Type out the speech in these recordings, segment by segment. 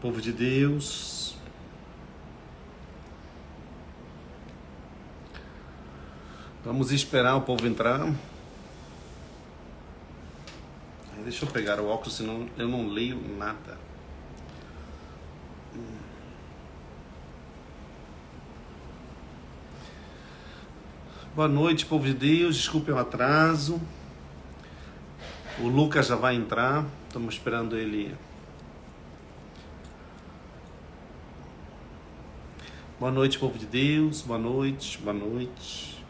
Povo de Deus, vamos esperar o povo entrar. Deixa eu pegar o óculos, senão eu não leio nada. Boa noite, povo de Deus, desculpem o atraso. O Lucas já vai entrar, estamos esperando ele. Boa noite, povo de Deus, boa noite, boa noite.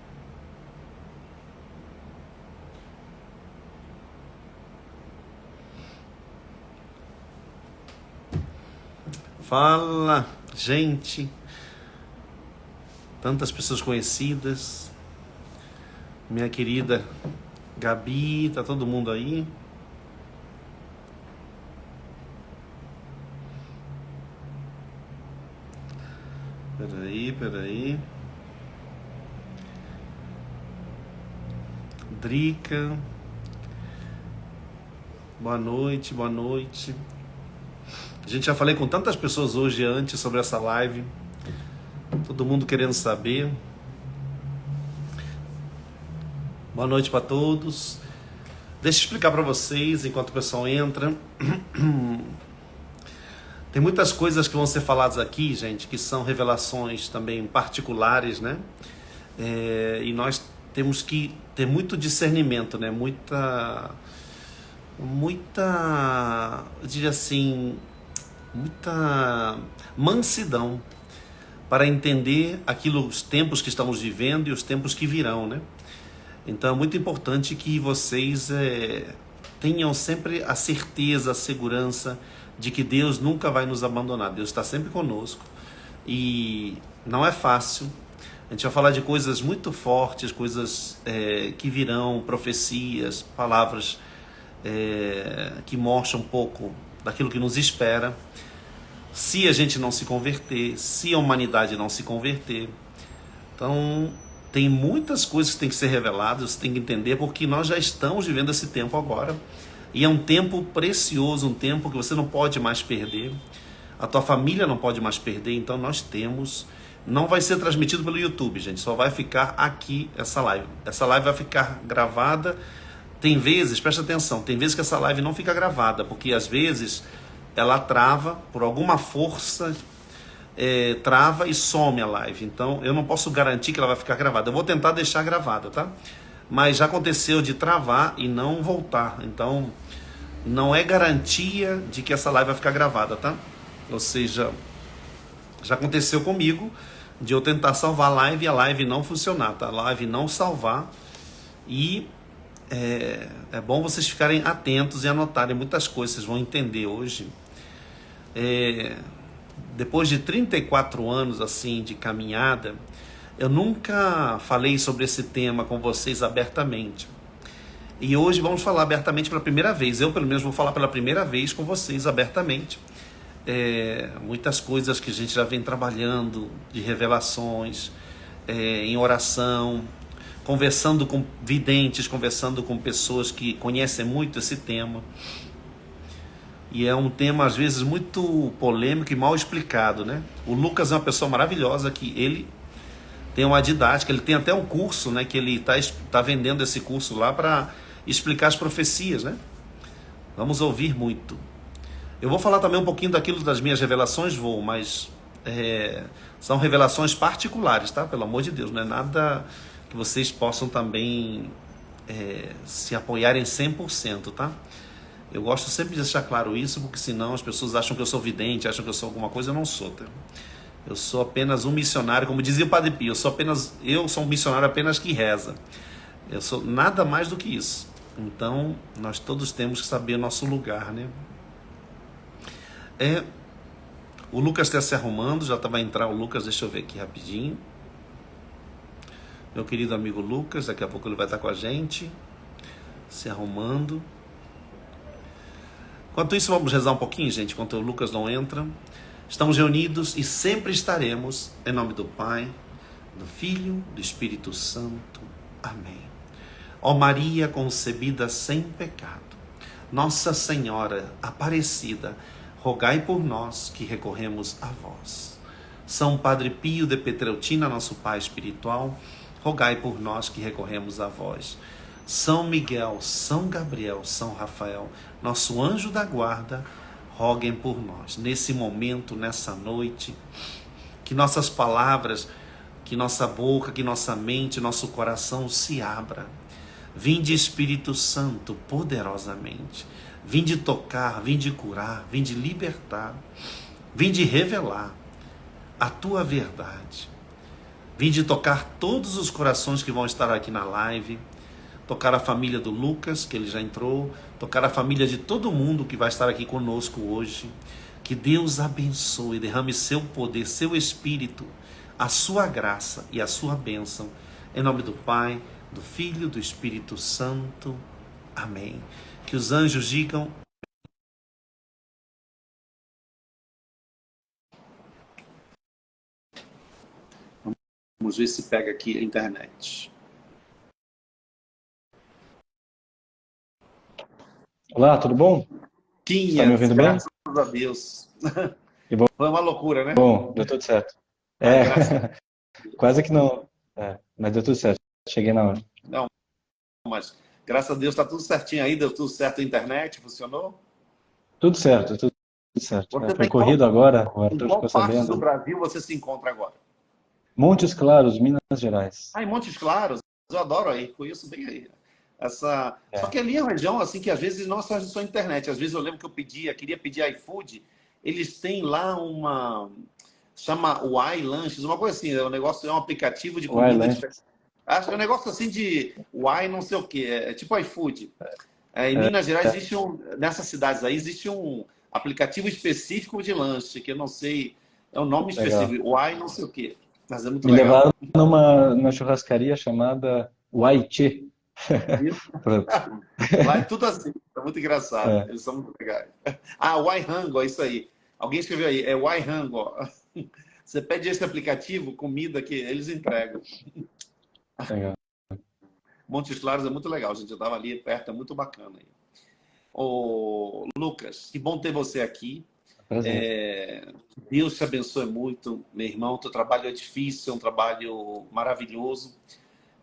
Fala, gente, tantas pessoas conhecidas, minha querida Gabi, tá todo mundo aí? Peraí. Drica, boa noite. Gente, já falei com tantas pessoas hoje antes sobre essa live, todo mundo querendo saber. Boa noite para todos. Deixa eu explicar para vocês enquanto o pessoal entra. Tem muitas coisas que vão ser faladas aqui, gente, que são revelações também particulares, né? E nós temos que ter muito discernimento, né? Muita, eu diria assim, muita mansidão para entender os tempos que estamos vivendo e os tempos que virão, né? Então é muito importante que vocês tenham sempre a certeza, a segurança de que Deus nunca vai nos abandonar. Deus está sempre conosco e não é fácil. A gente vai falar de coisas muito fortes, coisas que virão, profecias, palavras que mostram um pouco daquilo que nos espera. Se a gente não se converter, se a humanidade não se converter. Então, tem muitas coisas que têm que ser reveladas, você tem que entender, porque nós já estamos vivendo esse tempo agora. E é um tempo precioso, um tempo que você não pode mais perder. A tua família não pode mais perder, então nós temos... Não vai ser transmitido pelo YouTube, gente, só vai ficar aqui essa live. Essa live vai ficar gravada. Tem vezes, presta atenção, tem vezes que essa live não fica gravada, porque às vezes ela trava, por alguma força, trava e some a live. Então eu não posso garantir que ela vai ficar gravada. Eu vou tentar deixar gravada, tá? Mas já aconteceu de travar e não voltar. Então não é garantia de que essa live vai ficar gravada, tá? Ou seja, já aconteceu comigo de eu tentar salvar a live e a live não funcionar, tá? A live não salvar. E é bom vocês ficarem atentos e anotarem muitas coisas, vocês vão entender hoje. Depois de 34 anos assim de caminhada, eu nunca falei sobre esse tema com vocês abertamente. E hoje vamos falar abertamente pela primeira vez. Eu, pelo menos, vou falar pela primeira vez com vocês abertamente. Muitas coisas que a gente já vem trabalhando, de revelações, em oração, conversando com videntes, conversando com pessoas que conhecem muito esse tema. E é um tema, às vezes, muito polêmico e mal explicado, né? O Lucas é uma pessoa maravilhosa, que ele tem uma didática, ele tem até um curso, né? Que ele tá vendendo esse curso lá para explicar as profecias, né? Vamos ouvir muito. Eu vou falar também um pouquinho daquilo das minhas revelações, mas são revelações particulares, tá? Pelo amor de Deus, não é nada que vocês possam também se apoiarem 100%, tá? Eu gosto sempre de deixar claro isso, porque senão as pessoas acham que eu sou vidente, acham que eu sou alguma coisa. Eu não sou, tá? Eu sou apenas um missionário, como dizia o Padre Pio, eu sou um missionário apenas que reza. Eu sou nada mais do que isso. Então, nós todos temos que saber nosso lugar, né? O Lucas está se arrumando, já vai entrar o Lucas, deixa eu ver aqui rapidinho. Meu querido amigo Lucas, daqui a pouco ele vai estar com a gente, se arrumando. Enquanto isso, vamos rezar um pouquinho, gente, enquanto o Lucas não entra. Estamos reunidos e sempre estaremos, em nome do Pai, do Filho, do Espírito Santo. Amém. Ó Maria concebida sem pecado, Nossa Senhora Aparecida, rogai por nós que recorremos a vós. São Padre Pio de Pietrelcina, nosso pai espiritual, rogai por nós que recorremos a vós. São Miguel, São Gabriel, São Rafael, nosso anjo da guarda, roguem por nós. Nesse momento, nessa noite, que nossas palavras, que nossa boca, que nossa mente, nosso coração se abra. Vinde Espírito Santo poderosamente. Vinde tocar, vinde curar, vinde libertar, vinde revelar a tua verdade. Vinde tocar todos os corações que vão estar aqui na live, tocar a família do Lucas, que ele já entrou, tocar a família de todo mundo que vai estar aqui conosco hoje. Que Deus abençoe, derrame seu poder, seu Espírito, a sua graça e a sua bênção. Em nome do Pai, do Filho, do Espírito Santo. Amém. Que os anjos digam. Vamos ver se pega aqui a internet. Olá, tudo bom? Está me ouvindo bem? Graças a Deus. Foi uma loucura, né? Bom, deu tudo certo. Quase que não. Mas deu tudo certo. Cheguei na hora. Não, mas graças a Deus está tudo certinho aí, deu tudo certo a internet, funcionou? Tudo certo, tudo certo. Você Foi corrido agora, o Em Arthur qual ficou parte do sabendo. Brasil você se encontra agora? Montes Claros, Minas Gerais. Em Montes Claros, eu adoro aí, conheço bem aí. Só que ali é uma região assim que às vezes não é só internet, às vezes eu lembro que queria pedir iFood, eles têm lá chama Uai Lanches, uma coisa assim, é um aplicativo de comida diferente. Acho que é um negócio assim de Uai não sei o que, é tipo iFood. Em Minas Gerais nessas cidades aí existe um aplicativo específico de lanche, que eu não sei, é um nome específico, Uai não sei o que, mas é muito legal. Me levaram numa churrascaria chamada Uaichê. Lá é tudo assim, é muito engraçado, eles são muito legais. Waihango, é isso aí. Alguém escreveu aí, é Waihango. Você pede esse aplicativo, comida que eles entregam. Legal. Montes Claros é muito legal, gente. Eu estava ali perto, é muito bacana. Ô, Lucas, que bom ter você aqui. Deus te abençoe muito, meu irmão. Teu trabalho é difícil, é um trabalho maravilhoso.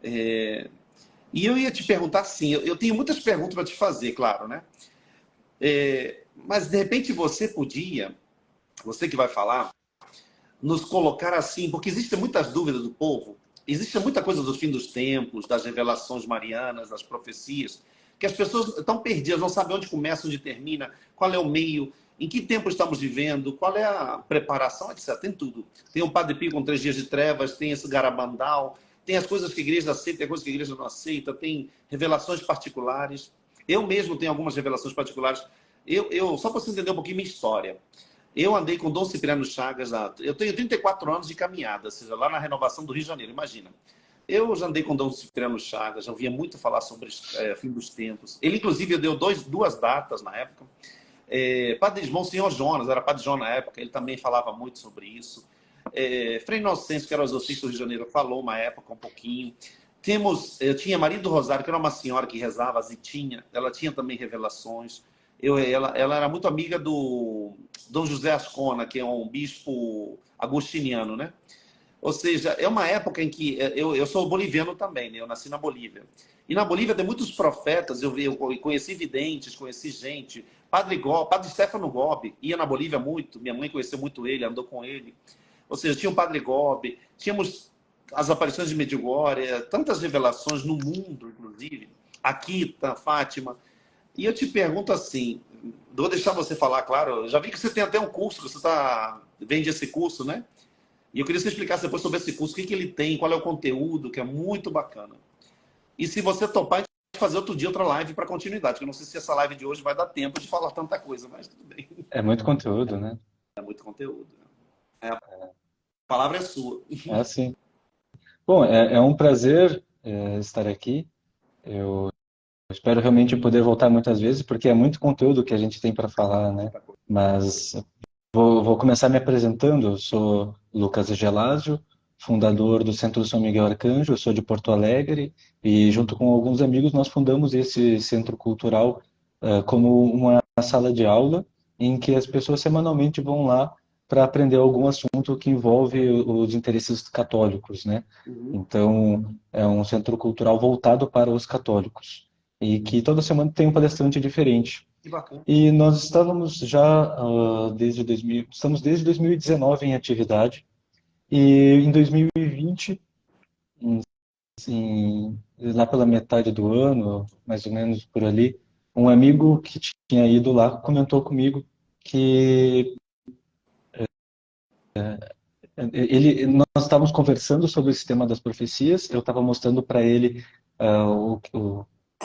E eu ia te perguntar assim, eu tenho muitas perguntas para te fazer, claro, né? Mas de repente você podia, você que vai falar, nos colocar assim, porque existem muitas dúvidas do povo, existe muita coisa do fim dos tempos, das revelações marianas, das profecias, que as pessoas estão perdidas, não sabem onde começa, onde termina, qual é o meio, em que tempo estamos vivendo, qual é a preparação, etc. Tem tudo. Tem o Padre Pio com 3 dias de trevas, tem esse Garabandal, tem as coisas que a igreja aceita, tem coisas que a igreja não aceita, tem revelações particulares. Eu mesmo tenho algumas revelações particulares. Só para você entender um pouquinho minha história. Eu andei com Dom Cipriano Chagas, eu tenho 34 anos de caminhada, ou seja, lá na renovação do Rio de Janeiro, imagina. Eu já andei com Dom Cipriano Chagas, já ouvia muito falar sobre fim dos tempos. Ele, inclusive, deu duas datas na época. Padre Monsenhor Jonas, era Padre João na época, ele também falava muito sobre isso. Frei Inocêncio, que era o exorcista do Rio de Janeiro, falou uma época um pouquinho. Eu tinha Maria do Rosário, que era uma senhora que rezava, Zitinha, ela tinha também revelações. Ela era muito amiga do Dom José Ascona, que é um bispo agostiniano, né? Ou seja, é uma época em que eu sou boliviano também, né? Eu nasci na Bolívia. E na Bolívia tem muitos profetas, eu conheci videntes, conheci gente. Padre Stefano Gobi ia na Bolívia muito, minha mãe conheceu muito ele, andou com ele. Ou seja, tinha o Padre Gobi, tínhamos as aparições de Medjugorje, tantas revelações no mundo, inclusive. Akita, Fátima. E eu te pergunto assim, vou deixar você falar, claro, eu já vi que você tem até um curso, que você vende esse curso, né? E eu queria que você explicasse depois sobre esse curso, o que ele tem, qual é o conteúdo, que é muito bacana. E se você topar, a gente vai fazer outro dia outra live para continuidade, que eu não sei se essa live de hoje vai dar tempo de falar tanta coisa, mas tudo bem. É muito conteúdo, né? É muito conteúdo. A palavra é sua. Sim. Bom, é um prazer estar aqui. Eu espero realmente poder voltar muitas vezes, porque é muito conteúdo que a gente tem para falar, né? Mas vou começar me apresentando. Eu sou Lucas Gelásio, fundador do Centro São Miguel Arcanjo. Eu sou de Porto Alegre e, junto com alguns amigos, nós fundamos esse centro cultural como uma sala de aula em que as pessoas semanalmente vão lá para aprender algum assunto que envolve os interesses católicos, né? Uhum. Então, é um centro cultural voltado para os católicos e que toda semana tem um palestrante diferente. Que bacana. E nós estávamos já desde 2000, estamos desde 2019 em atividade e em 2020, lá pela metade do ano, mais ou menos por ali, um amigo que tinha ido lá comentou comigo que nós estávamos conversando sobre esse tema das profecias. Eu estava mostrando para ele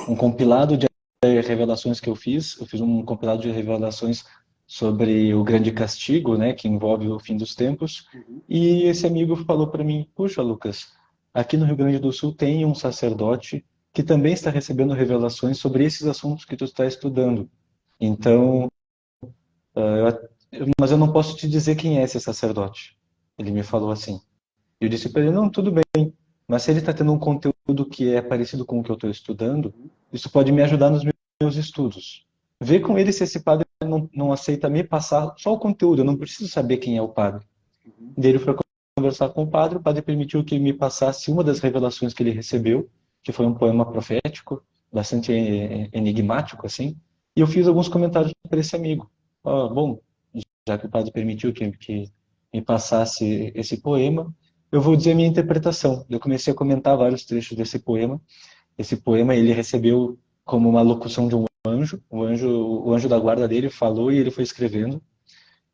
um compilado de revelações que eu fiz. Eu fiz um compilado de revelações sobre o grande castigo, né, que envolve o fim dos tempos. Uhum. E esse amigo falou para mim: puxa, Lucas, aqui no Rio Grande do Sul tem um sacerdote que também está recebendo revelações sobre esses assuntos que tu está estudando. Então, mas eu não posso te dizer quem é esse sacerdote. Ele me falou assim. Eu disse para ele, não, tudo bem, mas se ele está tendo um conteúdo que é parecido com o que eu estou estudando, isso pode me ajudar nos meus estudos. Vê com ele se esse padre não aceita me passar só o conteúdo, eu não preciso saber quem é o padre. Uhum. E daí ele foi conversar com o padre permitiu que ele me passasse uma das revelações que ele recebeu, que foi um poema profético, bastante enigmático, assim, e eu fiz alguns comentários para esse amigo. Bom, já que o padre permitiu que me passasse esse poema, eu vou dizer a minha interpretação. Eu comecei a comentar vários trechos desse poema. Esse poema ele recebeu como uma locução de um anjo. O anjo da guarda dele falou e ele foi escrevendo.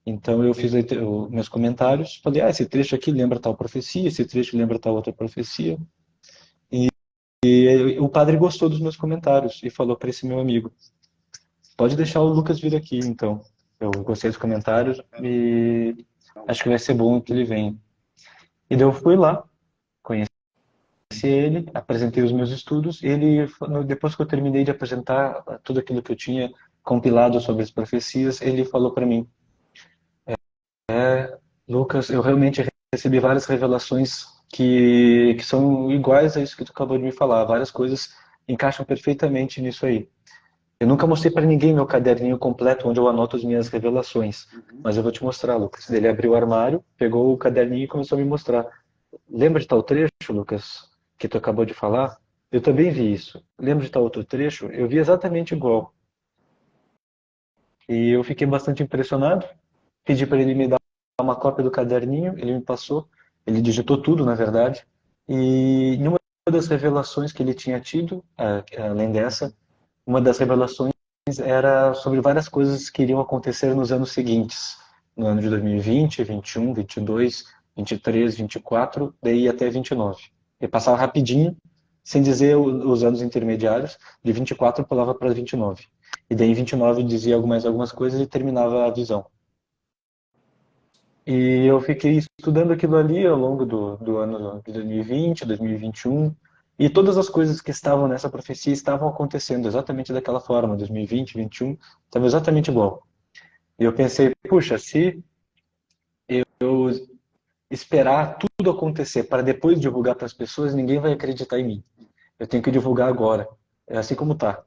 Então eu fiz meus comentários, falei, esse trecho aqui lembra tal profecia, esse trecho lembra tal outra profecia. E o padre gostou dos meus comentários e falou para esse meu amigo, pode deixar o Lucas vir aqui, então. Eu gostei dos comentários e acho que vai ser bom que ele venha. E daí eu fui lá, conheci ele, apresentei os meus estudos, e ele, depois que eu terminei de apresentar tudo aquilo que eu tinha compilado sobre as profecias, ele falou para mim, Lucas, eu realmente recebi várias revelações que são iguais a isso que tu acabou de me falar, várias coisas encaixam perfeitamente nisso aí. Eu nunca mostrei para ninguém meu caderninho completo onde eu anoto as minhas revelações, Uhum. mas eu vou te mostrar, Lucas. Ele abriu o armário, pegou o caderninho e começou a me mostrar. Lembra de tal trecho, Lucas, que tu acabou de falar? Eu também vi isso. Lembra de tal outro trecho? Eu vi exatamente igual. E eu fiquei bastante impressionado. Pedi para ele me dar uma cópia do caderninho, ele me passou. Ele digitou tudo, na verdade. E em uma das revelações que ele tinha tido, além dessa, uma das revelações era sobre várias coisas que iriam acontecer nos anos seguintes. No ano de 2020, 21, 22, 23, 24, daí até 29. E passava rapidinho, sem dizer os anos intermediários, de 24 pulava para 29. E daí em 29 dizia algumas coisas e terminava a visão. E eu fiquei estudando aquilo ali ao longo do ano de 2020, 2021, e todas as coisas que estavam nessa profecia estavam acontecendo exatamente daquela forma, 2020, 2021, estava exatamente igual. E eu pensei, puxa, se eu esperar tudo acontecer para depois divulgar para as pessoas, ninguém vai acreditar em mim. Eu tenho que divulgar agora. É assim como tá.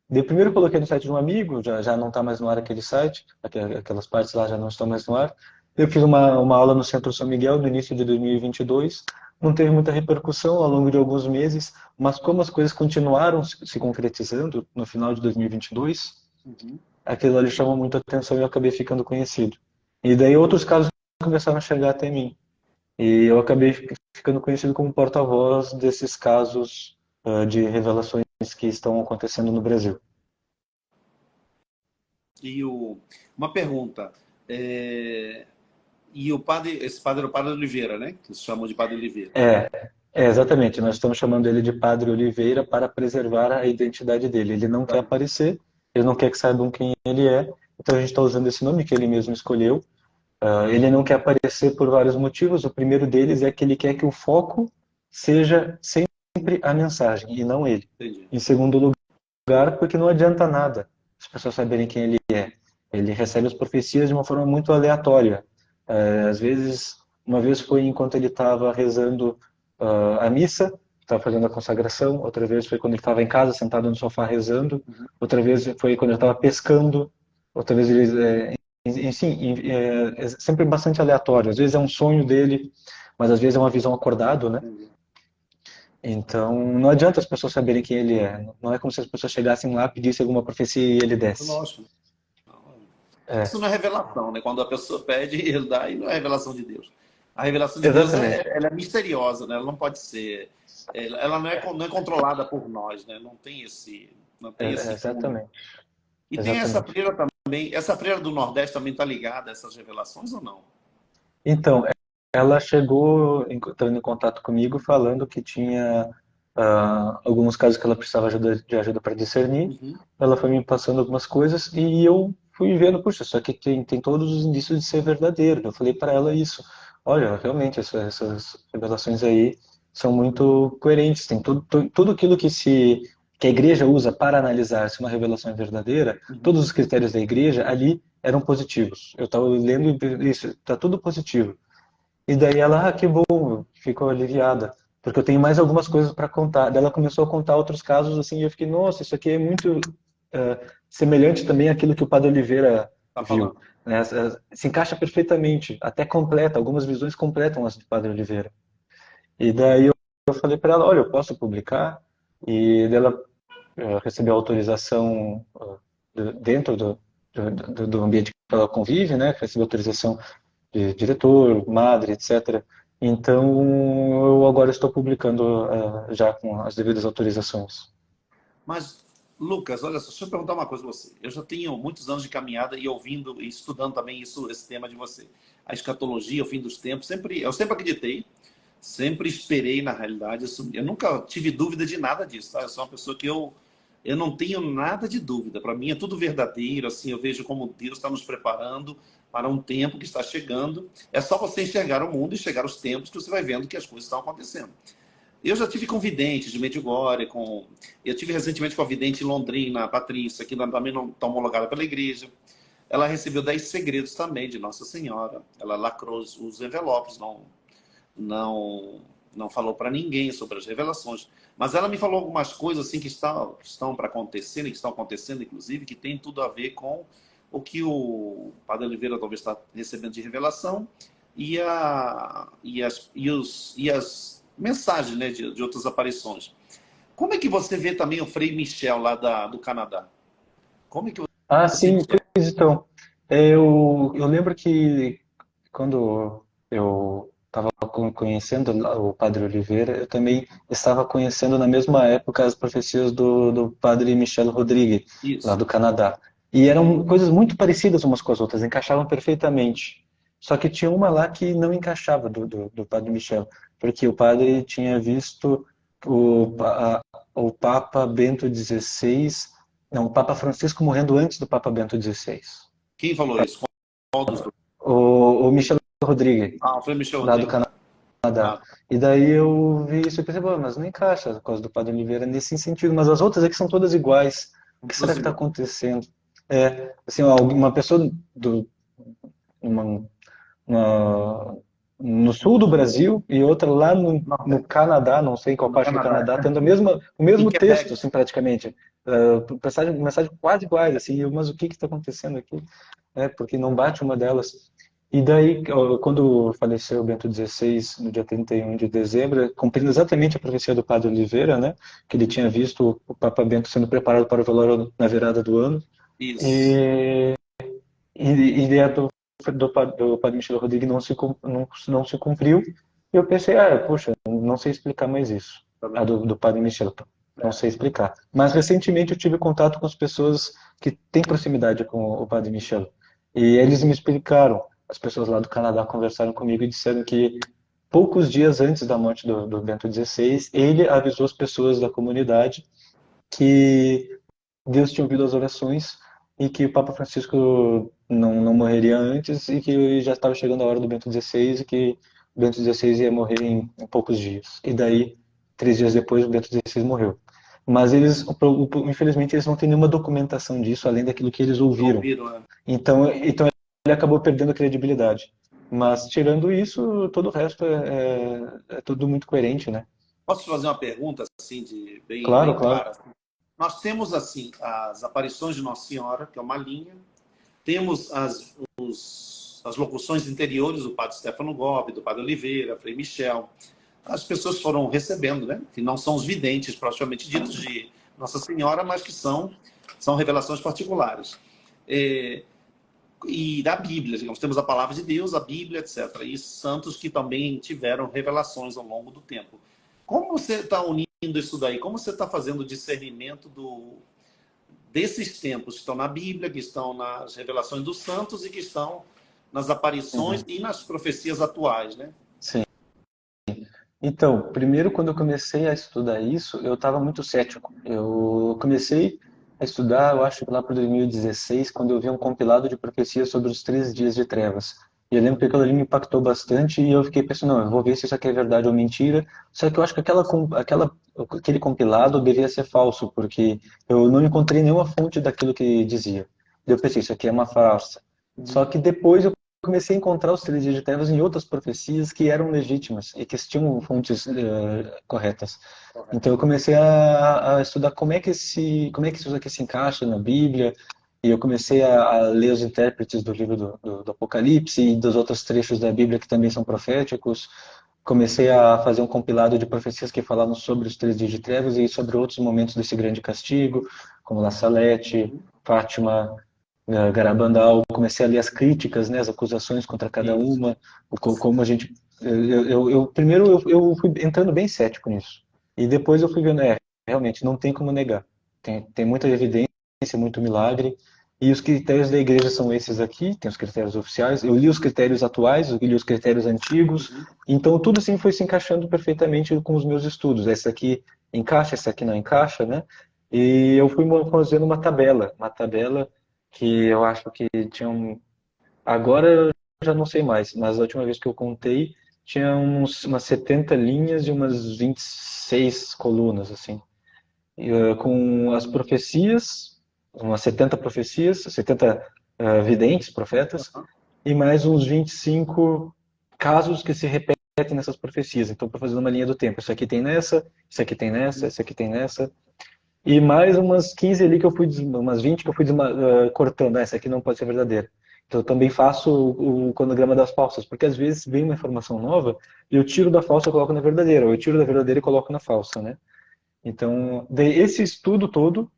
Eu primeiro coloquei no site de um amigo, já não está mais no ar aquele site, aquelas partes lá já não estão mais no ar. Eu fiz uma aula no Centro São Miguel no início de 2022, não teve muita repercussão ao longo de alguns meses, mas como as coisas continuaram se concretizando no final de 2022, Uhum. aquilo ali chamou muita atenção e eu acabei ficando conhecido. E daí outros casos começaram a chegar até mim. E eu acabei ficando conhecido como porta-voz desses casos de revelações que estão acontecendo no Brasil. E uma pergunta. E esse padre é o Padre Oliveira, né? Que se chamam de Padre Oliveira. Exatamente. Nós estamos chamando ele de Padre Oliveira para preservar a identidade dele. Ele não quer aparecer, ele não quer que saibam quem ele é, então a gente está usando esse nome que ele mesmo escolheu. Ele não quer aparecer por vários motivos. O primeiro deles é que ele quer que o foco seja sempre a mensagem e não ele. Entendi. Em segundo lugar, porque não adianta nada as pessoas saberem quem ele é. Ele recebe as profecias de uma forma muito aleatória. Às vezes, uma vez foi enquanto ele estava rezando a missa, estava fazendo a consagração, outra vez foi quando ele estava em casa, sentado no sofá rezando, outra vez foi quando ele estava pescando, outra vez ele é sempre bastante aleatório. Às vezes é um sonho dele, mas às vezes é uma visão acordada, né? Entendi. Então não adianta as pessoas saberem quem ele é. Não é como se as pessoas chegassem lá, pedissem alguma profecia e ele desse. Lógico. É, Isso não é revelação, né? Quando a pessoa pede, ele dá, e não é revelação de Deus. A revelação de Deus exatamente. ela é misteriosa, né? Ela não pode ser, ela não é controlada por nós, né? Não tem esse cunho. Exatamente. E tem essa Exatamente. freira também, essa freira do Nordeste também está ligada a essas revelações ou não? Então, ela chegou entrando em contato comigo falando que tinha alguns casos que ela precisava de ajuda para discernir. Uhum. Ela foi me passando algumas coisas e eu fui vendo, puxa, isso aqui tem todos os indícios de ser verdadeiro. Eu falei para ela isso. Olha, realmente, essas revelações aí são muito coerentes. Tem tudo aquilo que a igreja usa para analisar se uma revelação é verdadeira, Uhum. todos os critérios da igreja ali eram positivos. Eu estava lendo isso, está tudo positivo. E daí ela, que bom, ficou aliviada, porque eu tenho mais algumas coisas para contar. Daí ela começou a contar outros casos assim, e eu fiquei, nossa, isso aqui é muito semelhante também àquilo que o Padre Oliveira Tá viu, falando. né? Se encaixa perfeitamente, até completa, algumas visões completam as do Padre Oliveira. E daí eu falei para ela, olha, eu posso publicar? E daí ela recebeu autorização dentro do ambiente que ela convive, né? Recebeu autorização de diretor, madre, etc. Então, eu agora estou publicando já com as devidas autorizações. Mas, Lucas, olha só, deixa eu perguntar uma coisa a você. Eu já tenho muitos anos de caminhada e ouvindo e estudando também esse tema de você. A escatologia, o fim dos tempos, eu sempre acreditei, sempre esperei na realidade. Eu nunca tive dúvida de nada disso, tá? Eu sou uma pessoa que eu não tenho nada de dúvida. Para mim é tudo verdadeiro, assim, eu vejo como Deus está nos preparando para um tempo que está chegando. É só você enxergar o mundo e chegar os tempos que você vai vendo que as coisas estão acontecendo. Eu já tive com videntes de Medjugorje, eu tive recentemente com a vidente em Londrina, a Patrícia, que também não está homologada pela igreja. Ela recebeu 10 segredos também de Nossa Senhora. Ela lacrou os envelopes, não, não falou para ninguém sobre as revelações. Mas ela me falou algumas coisas assim que estão para acontecer, e que estão acontecendo, inclusive, que tem tudo a ver com o que o Padre Oliveira talvez está recebendo de revelação e as mensagens, né, de outras aparições. Como é que você vê também o Frei Michel lá do Canadá? Como é que Ah, você sim, enxerga? pois então. Eu lembro que quando eu estava conhecendo o Padre Oliveira, eu também estava conhecendo na mesma época as profecias do Padre Michel Rodrigues, lá Isso. do Canadá. E eram coisas muito parecidas umas com as outras, encaixavam perfeitamente. Só que tinha uma lá que não encaixava do Padre Michel, porque o padre tinha visto o Papa Bento XVI, não, o Papa Francisco morrendo antes do Papa Bento XVI. Quem falou isso? Qual dos dois? O Michel Rodrigues, Ah, o Frei Michel lá do Rodrigues. Canadá. Ah, E daí eu vi isso e pensei, "Pô, mas não encaixa a coisa do Padre Oliveira nesse sentido, mas as outras é que são todas iguais. O que será que está acontecendo? Assim, uma pessoa uma, uma- no sul do Brasil e outra lá no Nordeste, Canadá, não sei em qual no parte do Canadá. Canadá, tendo o Em mesmo texto, Quebec. assim, praticamente. Mensagem quase iguais, assim, mas o que está acontecendo aqui? Porque não bate uma delas. E daí, quando faleceu o Bento XVI, no dia 31 de dezembro, cumprindo exatamente a profecia do Padre Oliveira, né, que ele tinha visto o Papa Bento sendo preparado para o velório na virada do ano, Isso. e, e a do Padre Michel Rodrigues não se cumpriu, e eu pensei, poxa, não sei explicar mais isso, Tá a vendo? do Padre Michel, não É. sei explicar. Mas recentemente eu tive contato com as pessoas que têm proximidade com o Padre Michel, e eles me explicaram, as pessoas lá do Canadá conversaram comigo e disseram que poucos dias antes da morte do Bento XVI, ele avisou as pessoas da comunidade que Deus tinha ouvido as orações e que o Papa Francisco não morreria antes e que já estava chegando a hora do Bento XVI e que o Bento XVI ia morrer em poucos dias. E daí, 3 dias depois, o Bento XVI morreu. Mas infelizmente, eles não têm nenhuma documentação disso, além daquilo que eles ouviram. Ouviram, né? Então ele acabou perdendo a credibilidade. Mas, tirando isso, todo o resto é tudo muito coerente, né? Posso te fazer uma pergunta assim, Claro, bem claro. clara? Nós temos assim as aparições de Nossa Senhora, que é uma linha, temos as locuções interiores do padre Stefano Gobbi, do padre Oliveira, Frei Michel. As pessoas foram recebendo, né? Que não são os videntes, propriamente ditos, de Nossa Senhora, mas que são revelações particulares. E da Bíblia, digamos, temos a palavra de Deus, a Bíblia, etc. E santos que também tiveram revelações ao longo do tempo. Como você está unindo isso daí? Como você está fazendo o discernimento desses tempos que estão na Bíblia, que estão nas revelações dos santos e que estão nas aparições e nas profecias atuais, né? Sim. Então, primeiro, quando eu comecei a estudar isso, eu estava muito cético. Eu comecei a estudar, eu acho que lá por 2016, quando eu vi um compilado de profecias sobre os 3 dias de trevas. E eu lembro que aquilo ali me impactou bastante e eu fiquei pensando, não, eu vou ver se isso aqui é verdade ou mentira. Só que eu acho que aquele compilado devia ser falso, porque eu não encontrei nenhuma fonte daquilo que dizia. Eu pensei, isso aqui é uma farsa. Só que depois eu comecei a encontrar os 3 dias de trevas em outras profecias que eram legítimas e que tinham fontes corretas. Então eu comecei a estudar como é que isso aqui se encaixa na Bíblia, e eu comecei a ler os intérpretes do livro do Apocalipse e dos outros trechos da Bíblia que também são proféticos. Comecei a fazer um compilado de profecias que falavam sobre os 3 dias de trevas e sobre outros momentos desse grande castigo, como La Salete, Fátima, Garabandal. Comecei a ler as críticas, né, as acusações contra cada uma, como a gente... Primeiro eu fui entrando bem cético nisso, e depois eu fui vendo, realmente não tem como negar. Tem muita evidência, muito milagre, e os critérios da igreja são esses aqui, tem os critérios oficiais, eu li os critérios atuais, eu li os critérios antigos, então tudo assim foi se encaixando perfeitamente com os meus estudos. Esse aqui encaixa, esse aqui não encaixa, né? E eu fui fazendo uma tabela que eu acho que tinha agora eu já não sei mais, mas a última vez que eu contei tinha umas 70 linhas e umas 26 colunas, assim. Com as profecias, umas 70 profecias, 70 videntes, profetas, e mais uns 25 casos que se repetem nessas profecias. Então, para fazer uma linha do tempo. Isso aqui tem nessa, isso aqui tem nessa, isso aqui tem nessa. E mais umas 15 ali que eu fui, umas 20 que eu fui cortando. Essa aqui não pode ser verdadeira. Então eu também faço o cronograma das falsas, porque às vezes vem uma informação nova e eu tiro da falsa e coloco na verdadeira, ou eu tiro da verdadeira e coloco na falsa, né? Então, esse estudo todo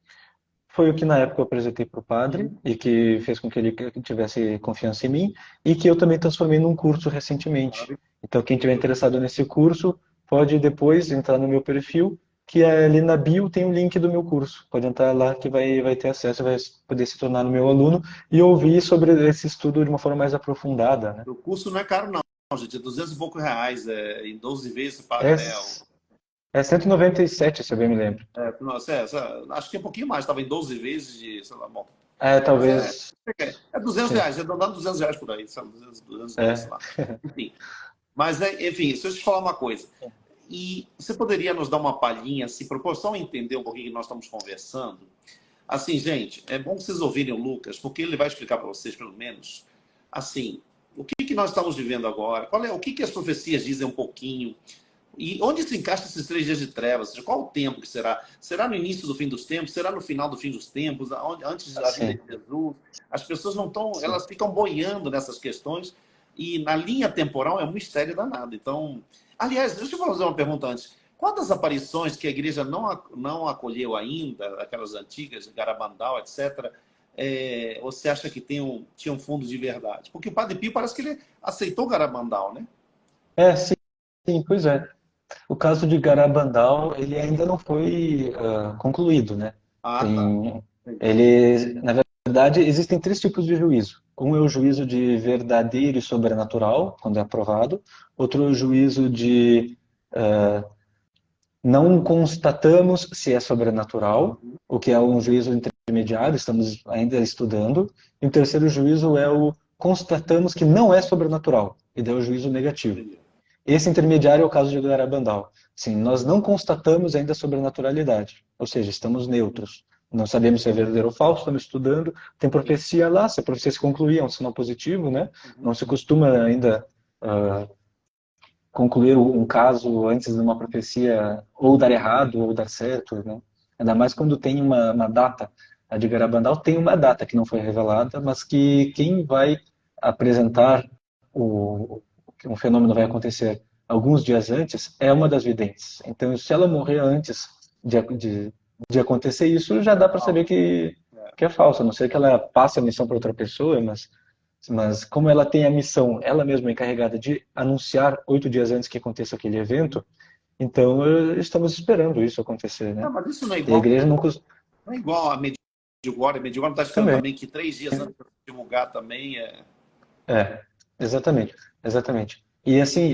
foi o que na época eu apresentei para o padre e que fez com que ele tivesse confiança em mim, e que eu também transformei num curso recentemente. Então, quem tiver interessado nesse curso pode depois entrar no meu perfil, que ali na bio tem o link do meu curso. Pode entrar lá que vai ter acesso, vai poder se tornar meu aluno e ouvir sobre esse estudo de uma forma mais aprofundada, né? O curso não é caro não, gente, é 200 e poucos reais, em 12 vezes você paga, É, né? é 197, se eu bem me lembro. Nossa, acho que é um pouquinho mais, estava em 12 vezes de, sei lá, bom. Mas Talvez. é 200 Sim. reais, arredondando 200 reais por aí, sei lá, 210, sei É. lá. Enfim, mas, enfim, deixa eu te falar uma coisa. E você poderia nos dar uma palhinha, assim, proporção a entender um pouquinho que nós estamos conversando? Assim, gente, é bom vocês ouvirem o Lucas, porque ele vai explicar para vocês, pelo menos, assim, o que nós estamos vivendo agora, o que as profecias dizem um pouquinho, e onde se encaixa esses 3 dias de trevas? Ou seja, qual o tempo que será? Será no início do fim dos tempos? Será no final do fim dos tempos? Antes da vinda Sim, de Jesus? As pessoas não estão, sim. elas ficam boiando nessas questões, e na linha temporal é um mistério danado. Então, aliás, deixa eu fazer uma pergunta antes. Quantas aparições que a igreja não acolheu ainda, aquelas antigas, Garabandal, etc., você acha que tinham fundo de verdade? Porque o Padre Pio parece que ele aceitou Garabandal, né? Sim, sim, pois é. O caso de Garabandal, ele ainda não foi concluído, né? Ah, tá. Tem, na verdade, existem 3 tipos de juízo. Um é o juízo de verdadeiro e sobrenatural, quando é aprovado. Outro é o juízo de não constatamos se é sobrenatural, o que é um juízo intermediário, estamos ainda estudando. E o terceiro juízo é o constatamos que não é sobrenatural, e daí é o juízo negativo. Esse intermediário é o caso de Garabandal. Sim, nós não constatamos ainda a sobrenaturalidade, ou seja, estamos neutros. Não sabemos se é verdadeiro ou falso, estamos estudando. Tem profecia lá, se a profecia se concluir, é um sinal positivo, né? Não se costuma ainda concluir um caso antes de uma profecia ou dar errado ou dar certo, né? Ainda mais quando tem uma data A de Garabandal tem uma data que não foi revelada, mas que quem vai apresentar que um fenômeno vai acontecer alguns dias antes é uma das videntes. Então, se ela morrer antes de acontecer isso, já dá para saber que é falso, a não ser que ela passe a missão para outra pessoa, mas como ela tem a missão, ela mesma é encarregada de anunciar 8 dias antes que aconteça aquele evento, então estamos esperando isso acontecer, né? Não, mas isso não é E a igual, igreja não não é igual a Medjugorje. A Medjugorje está esperando também. também que 3 dias antes de divulgar também é... É, exatamente, exatamente. E assim,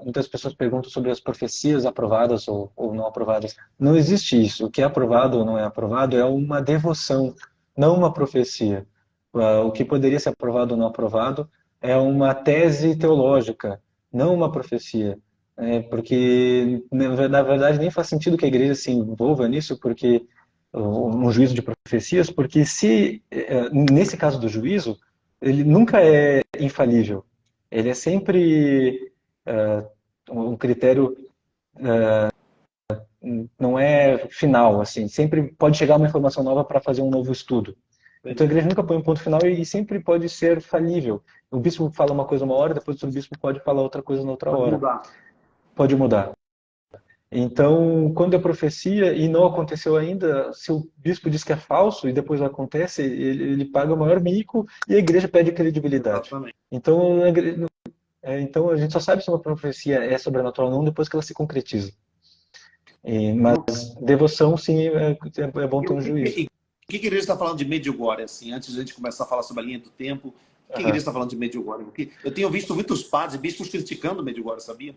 muitas pessoas perguntam sobre as profecias aprovadas ou não aprovadas. Não existe isso. O que é aprovado ou não é aprovado é uma devoção, não uma profecia. O que poderia ser aprovado ou não aprovado é uma tese teológica, não uma profecia. Porque, na verdade, nem faz sentido que a igreja se envolva nisso, porque um juízo de profecias, porque se, nesse caso do juízo, ele nunca é infalível. Ele é sempre um critério, não é final, assim. Sempre pode chegar uma informação nova para fazer um novo estudo. Então a Entendi. igreja nunca põe um ponto final e sempre pode ser falível. O bispo fala uma coisa uma hora, depois o bispo pode falar outra coisa na outra Pode hora. mudar. Pode mudar. Então, quando é profecia e não aconteceu ainda, se o bispo diz que é falso e depois acontece, ele paga o maior mico e a igreja perde credibilidade. Exatamente. Então, então a gente só sabe se uma profecia é sobrenatural ou não depois que ela se concretiza. Mas Não. devoção, sim, é bom E ter um juízo. o que a igreja está falando de Medjugorje, assim, antes de a gente começar a falar sobre a linha do tempo, o que a igreja Aham. está falando de Medjugorje? Porque eu tenho visto muitos padres e bispos criticando Medjugorje, sabia?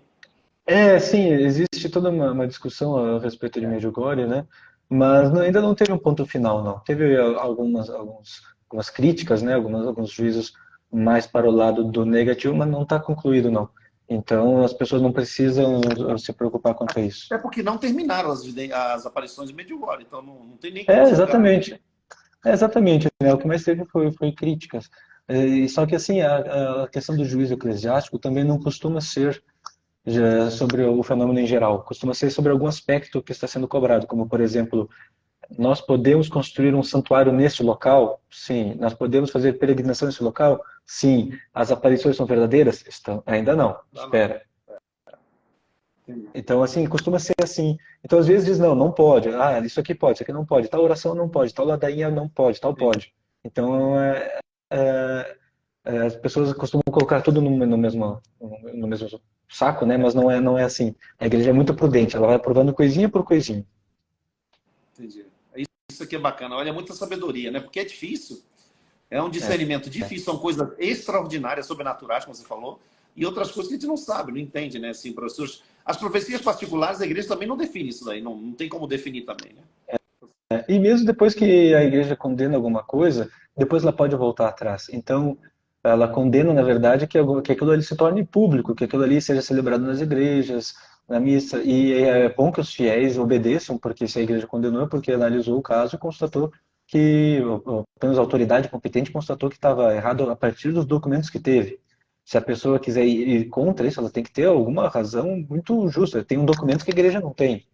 Sim, existe toda uma discussão a respeito de Medjugorje, né? Mas ainda não teve um ponto final, não. Teve algumas críticas, né? Alguns juízos mais para o lado do negativo, mas não está concluído, não. Então as pessoas não precisam se preocupar quanto a isso. É porque não terminaram as aparições de Medjugorje, então não tem nem como É, julgar. exatamente. É, exatamente, né? O que mais teve foi críticas. Só que assim, a questão do juízo eclesiástico também não costuma ser sobre o fenômeno em geral. Costuma ser sobre algum aspecto que está sendo cobrado, como, por exemplo, nós podemos construir um santuário neste local? Sim. Nós podemos fazer peregrinação nesse local? Sim. As aparições são verdadeiras? Ainda não. Não, não. Espera. Entendi. Então, assim, costuma ser assim. Então, às vezes diz, não, não pode. Ah, isso aqui pode, isso aqui não pode. Tal oração não pode, tal ladainha não pode, tal Entendi. pode. Então, as pessoas costumam colocar tudo no mesmo saco, né? Mas não é assim. A igreja é muito prudente, ela vai aprovando coisinha por coisinha. Entendi. Isso aqui é bacana. Olha, muita sabedoria, né? Porque é difícil. É um É, discernimento difícil. São coisas extraordinárias, sobrenaturais, como você falou, e outras coisas que a gente não sabe, não entende, né? Assim, professores, as profecias particulares da igreja também não definem isso daí. Não tem como definir também, né? E mesmo depois que a igreja condena alguma coisa, depois ela pode voltar atrás. Então, ela condena, na verdade, que aquilo ali se torne público, que aquilo ali seja celebrado nas igrejas, na missa. E é bom que os fiéis obedeçam, porque se a igreja condenou é porque analisou o caso e constatou que, ou pelo menos a autoridade competente constatou que estava errado a partir dos documentos que teve. Se a pessoa quiser ir contra isso, ela tem que ter alguma razão muito justa. Tem um documento que a igreja não tem.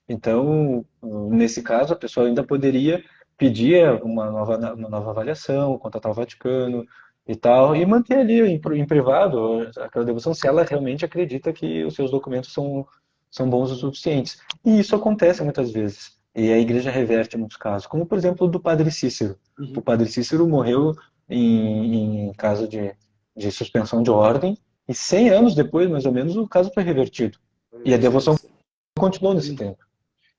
Então, nesse caso, a pessoa ainda poderia pedir uma nova avaliação, contatar o Vaticano e tal, e manter ali em privado aquela devoção, se ela realmente acredita que os seus documentos são bons o suficientes. E isso acontece muitas vezes. E a igreja reverte em muitos casos, como por exemplo o do Padre Cícero. O Uhum. Padre Cícero morreu em caso de suspensão de ordem, e 100 anos depois, mais ou menos, o caso foi revertido. Foi E a revertido, devoção sim. continuou nesse tempo.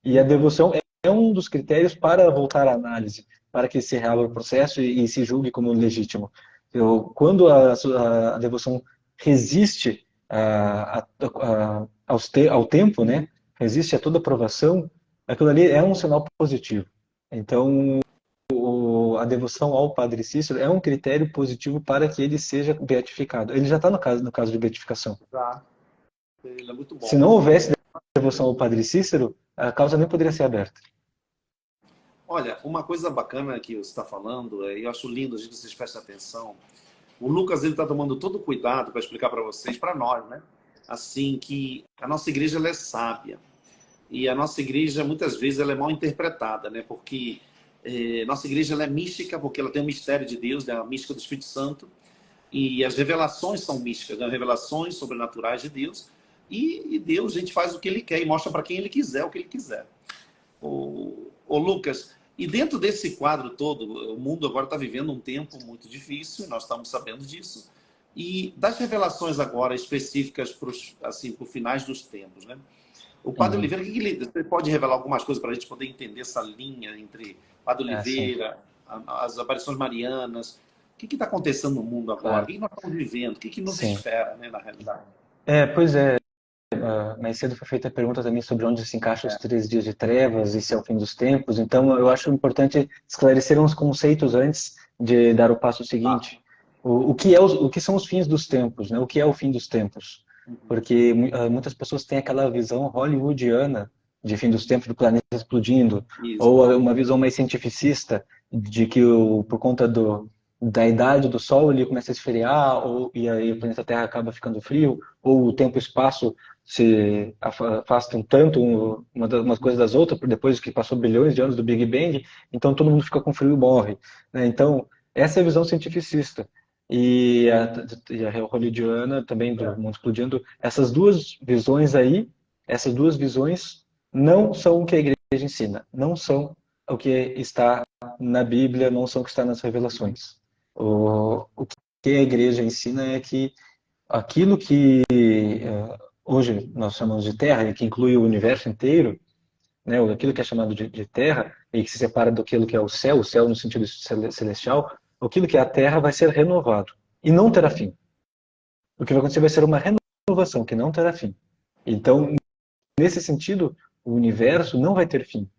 E a devoção é um dos critérios para voltar à análise, para que se reabra o processo e se julgue como legítimo. Quando a devoção resiste ao tempo, né, resiste a toda aprovação, aquilo ali é um sinal positivo. Então, a devoção ao Padre Cícero é um critério positivo para que ele seja beatificado. Ele já está no caso de beatificação. Tá. Ele é muito Se bom. não houvesse devoção ao Padre Cícero, a causa nem poderia ser aberta. Olha, uma coisa bacana que você está falando, e eu acho lindo a gente vocês prestem atenção. O Lucas ele está tomando todo o cuidado para explicar para vocês, para nós, né? Assim que a nossa igreja ela é sábia e a nossa igreja muitas vezes ela é mal interpretada, né? Porque Nossa igreja ela é mística porque ela tem o mistério de Deus, né? A mística do Espírito Santo. E as revelações são místicas, né? Revelações sobrenaturais de Deus. E Deus, a gente faz o que Ele quer e mostra para quem Ele quiser o que Ele quiser. O Lucas, e dentro desse quadro todo, o mundo agora está vivendo um tempo muito difícil, nós estamos sabendo disso. E das revelações agora específicas para assim, os finais dos tempos, né? O Padre Oliveira, você pode revelar algumas coisas para a gente poder entender essa linha entre Padre Oliveira, as aparições marianas? O que está acontecendo no mundo agora? Claro. O que nós estamos vivendo? O que nos espera, né, na realidade? Pois é. Mais cedo foi feita a pergunta também sobre onde se encaixam os 3 dias de trevas e se é o fim dos tempos. Então, eu acho importante esclarecer uns conceitos antes de dar o passo seguinte. O que são os fins dos tempos, né? O que é o fim dos tempos? Porque muitas pessoas têm aquela visão hollywoodiana de fim dos tempos, do planeta explodindo, ou uma visão mais cientificista de que por conta da idade do Sol ele começa a esfriar, e aí o planeta Terra acaba ficando frio, ou o tempo e o espaço se afastam tanto umas coisas das outras, depois que passou bilhões de anos do Big Bang, então todo mundo fica com frio e morre, né? Então, essa é a visão cientificista. E a hollywoodiana também, do mundo explodindo. Essas duas visões aí, essas duas visões não são o que a igreja ensina, não são o que está na Bíblia, não são o que está nas revelações. O que a igreja ensina é que aquilo que hoje nós chamamos de Terra, e que inclui o universo inteiro, né, aquilo que é chamado de Terra, e que se separa daquilo que é o céu no sentido celestial, aquilo que é a Terra vai ser renovado, e não terá fim. O que vai acontecer vai ser uma renovação, que não terá fim. Então, nesse sentido, o universo não vai ter fim,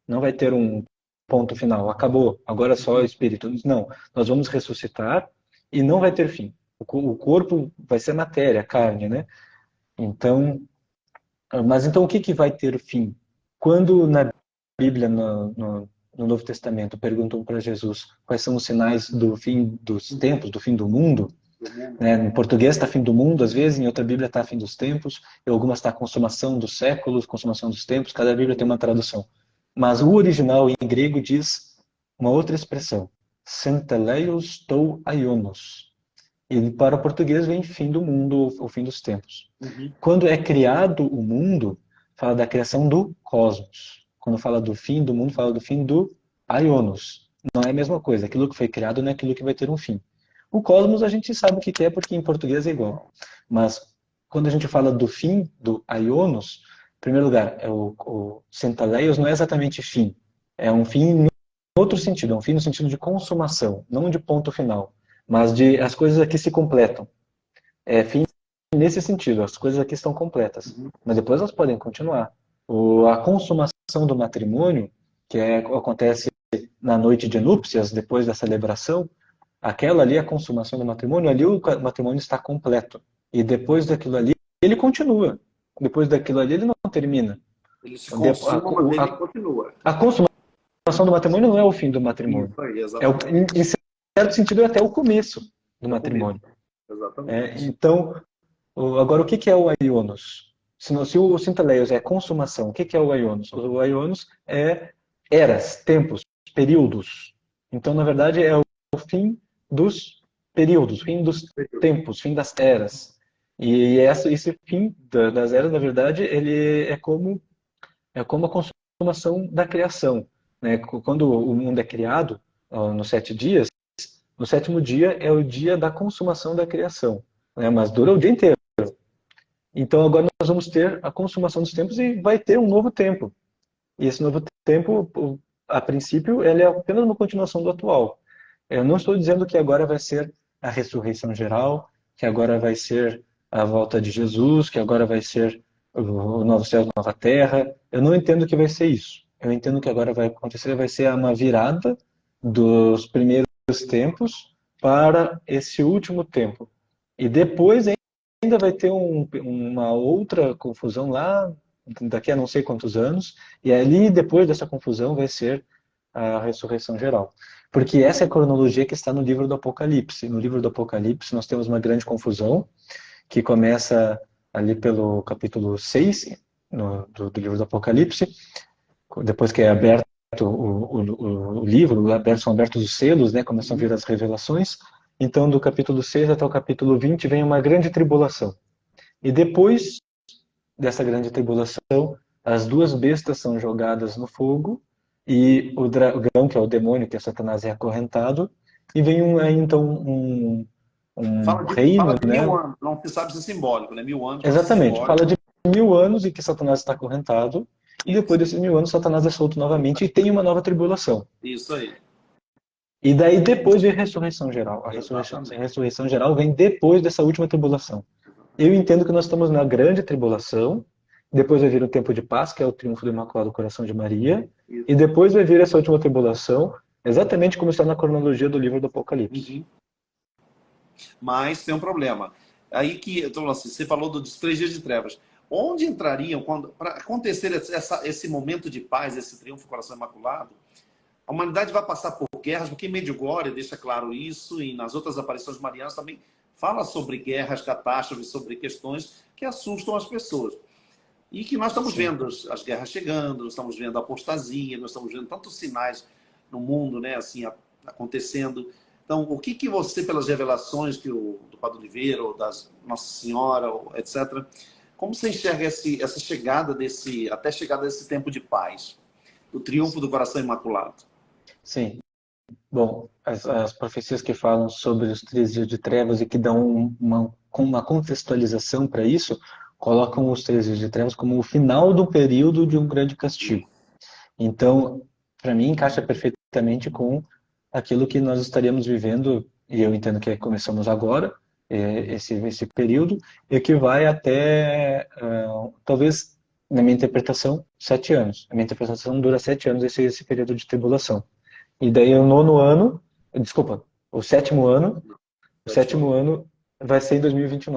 não vai ter um ponto final, acabou, agora só espírito. Não, nós vamos ressuscitar e não vai ter fim. O corpo vai ser matéria, carne, né? Então, mas então o que vai ter fim? Quando na Bíblia, no Novo Testamento, perguntam para Jesus quais são os sinais do fim dos tempos, do fim do mundo, né? Em português está fim do mundo, às vezes, em outra Bíblia está fim dos tempos, em algumas está consumação dos séculos, consumação dos tempos, cada Bíblia tem uma tradução. Mas o original em grego diz uma outra expressão, Centeleios tou aionos. E para o português vem fim do mundo, o fim dos tempos. Quando é criado o mundo, fala da criação do cosmos. Quando fala do fim do mundo, fala do fim do aionos. Não é a mesma coisa. Aquilo que foi criado não é aquilo que vai ter um fim. O cosmos a gente sabe o que é, porque em português é igual. Mas quando a gente fala do fim do aionos, em primeiro lugar, o Centeleios não é exatamente fim. É um fim em outro sentido. É um fim no sentido de consumação, não de ponto final. Mas as coisas aqui se completam. É fim nesse sentido, as coisas aqui estão completas. Mas depois elas podem continuar. A consumação do matrimônio, que acontece na noite de núpcias, depois da celebração, aquela ali, a consumação do matrimônio, ali o matrimônio está completo. E depois daquilo ali, ele continua. Depois daquilo ali, ele não termina. Ele se consuma, mas ele continua. A consumação do matrimônio não é o fim do matrimônio. Em certo sentido, é até o começo do matrimônio. Exatamente. Então, agora, o que é o aionos? Se o Centeleios é consumação, o que é o aionos? O aionos é eras, tempos, períodos. Então, na verdade, é o fim dos períodos, fim dos tempos, fim das eras. E esse fim das eras, na verdade, ele é como a consumação da criação, né? Quando o mundo é criado, nos 7 dias, no 7º dia é o dia da consumação da criação, né? Mas dura o dia inteiro. Então agora nós vamos ter a consumação dos tempos e vai ter um novo tempo. E esse novo tempo, a princípio, ele é apenas uma continuação do atual. Eu não estou dizendo que agora vai ser a ressurreição geral, que agora vai ser a volta de Jesus, que agora vai ser o novo céu e nova terra. Eu não entendo que vai ser isso. Eu entendo que agora vai acontecer, vai ser uma virada dos primeiros tempos para esse último tempo. E depois ainda vai ter uma outra confusão lá, daqui a não sei quantos anos, e ali depois dessa confusão vai ser a ressurreição geral. Porque essa é a cronologia que está no livro do Apocalipse. No livro do Apocalipse nós temos uma grande confusão, que começa ali pelo capítulo 6 do livro do Apocalipse, depois que é aberta o livro, são abertos os selos, né? Começam a vir as revelações. Então, do capítulo 6 até o capítulo 20 vem uma grande tribulação. E depois dessa grande tribulação, as duas bestas são jogadas no fogo e o dragão, que é o demônio, que é Satanás, é acorrentado. E vem então um reino, Fala de né? 1000 anos, não se sabe se é simbólico, né? 1000 anos pode ser Exatamente, fala simbólico. de 1000 anos em que Satanás está acorrentado, e depois Isso, desses 1000 anos Satanás é solto novamente e tem uma nova tribulação. isso aí. E daí depois vem a ressurreição geral. A Exatamente. ressurreição geral vem depois dessa última tribulação. Eu entendo que nós estamos na grande tribulação, depois vai vir o tempo de paz, que é o triunfo do Imaculado Coração de Maria, e Isso. depois vai vir essa última tribulação, exatamente como está na cronologia do livro do Apocalipse. Uhum. Mas tem um problema. Aí que, então, assim, você falou dos 3 dias de trevas. Onde entrariam, para acontecer esse momento de paz, esse triunfo do coração imaculado, a humanidade vai passar por guerras, porque em Medjugorje deixa claro isso, e nas outras aparições marianas também fala sobre guerras, catástrofes, sobre questões que assustam as pessoas. E que nós estamos Sim. vendo as guerras chegando, nós estamos vendo a apostasia, nós estamos vendo tantos sinais no mundo, né, assim, acontecendo. Então, o que você, pelas revelações do Padre Oliveira, ou das Nossa Senhora, ou etc., como você enxerga essa chegada até chegada desse tempo de paz, do triunfo do coração imaculado? Sim. Bom, as profecias que falam sobre os 3 dias de trevas e que dão uma contextualização para isso, colocam os 3 dias de trevas como o final do período de um grande castigo. Então, para mim, encaixa perfeitamente com aquilo que nós estaríamos vivendo, e eu entendo que começamos agora, esse período, e que vai até, talvez, na minha interpretação, 7 anos. A minha interpretação dura 7 anos, esse período de tribulação. E daí o nono ano, desculpa, o sétimo ano vai ser em 2029.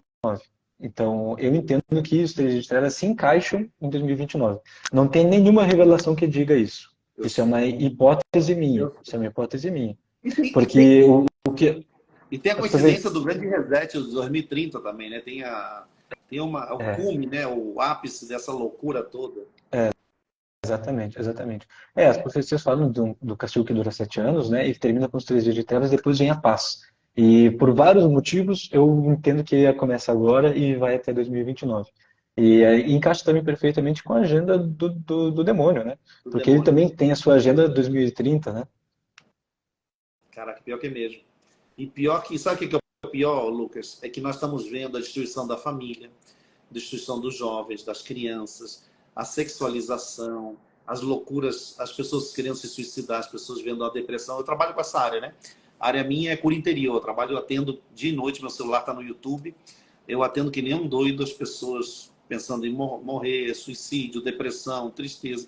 Então, eu entendo que os 3 dias de trevas se encaixam em 2029. Não tem nenhuma revelação que diga isso. Eu Isso é sei. uma hipótese minha. Eu Isso é uma hipótese minha. E tem, e tem, Porque o que e tem a as coincidência profecias... do grande reset de 2030 também, né? O É, cume, né? O ápice dessa loucura toda. exatamente, exatamente. As profecias falam do castigo que dura 7 anos, né? E termina com os 3 dias de trevas, depois vem a paz. E por vários motivos, eu entendo que começa agora e vai até 2029. E encaixa também perfeitamente com a agenda do demônio, né? Do Porque ele demônio. também tem a sua agenda 2030, né? Caraca, pior que é mesmo. E pior que, sabe o que é o pior, Lucas? É que nós estamos vendo a destruição da família, a destruição dos jovens, das crianças, a sexualização, as loucuras, as pessoas querendo se suicidar, as pessoas vendo a depressão. Eu trabalho com essa área, né? A área minha é cura interior. Eu atendo dia e noite, meu celular está no YouTube. Eu atendo que nem um doido as pessoas pensando em morrer, suicídio, depressão, tristeza.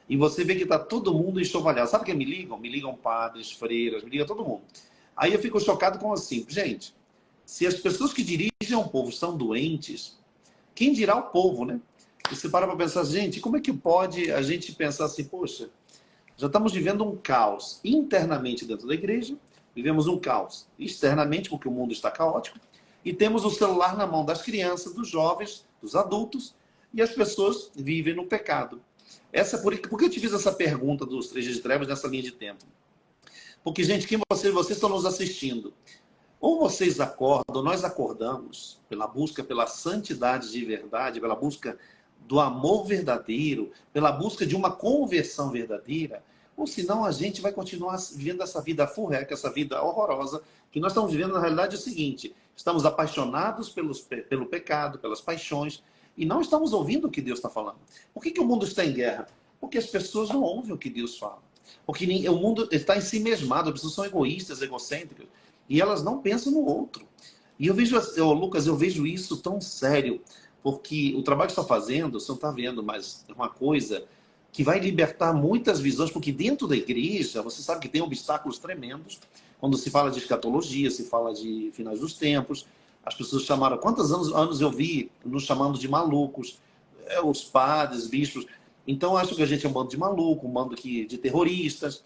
E você vê que está todo mundo enxovalhado. Sabe quem me ligam? Me ligam padres, freiras, me liga todo mundo. Aí eu fico chocado com assim, gente, se as pessoas que dirigem o povo estão doentes, quem dirá o povo, né? E você para pensar, gente, como é que pode a gente pensar assim, poxa, já estamos vivendo um caos internamente dentro da igreja, vivemos um caos externamente, porque o mundo está caótico, e temos o celular na mão das crianças, dos jovens, dos adultos, e as pessoas vivem no pecado. Por que eu te fiz essa pergunta dos 3 dias de trevas nessa linha de tempo? Porque, gente, vocês estão nos assistindo. Ou vocês acordam, ou nós acordamos pela busca pela santidade de verdade, pela busca do amor verdadeiro, pela busca de uma conversão verdadeira, ou senão a gente vai continuar vivendo essa vida furreca, essa vida horrorosa, que nós estamos vivendo na realidade é o seguinte, estamos apaixonados pelo pecado, pelas paixões, e não estamos ouvindo o que Deus está falando. Por que o mundo está em guerra? Porque as pessoas não ouvem o que Deus fala. Porque o mundo está em si mesmado, as pessoas são egoístas, egocêntricas, e elas não pensam no outro. E eu vejo, Lucas, eu vejo isso tão sério, porque o trabalho que você está fazendo, você não está vendo, mas é uma coisa que vai libertar muitas visões, porque dentro da igreja, você sabe que tem obstáculos tremendos, quando se fala de escatologia, se fala de finais dos tempos, as pessoas chamaram, quantos anos eu vi nos chamando de malucos, os padres, bispos, então acho que a gente é um bando de maluco, um bando de terroristas,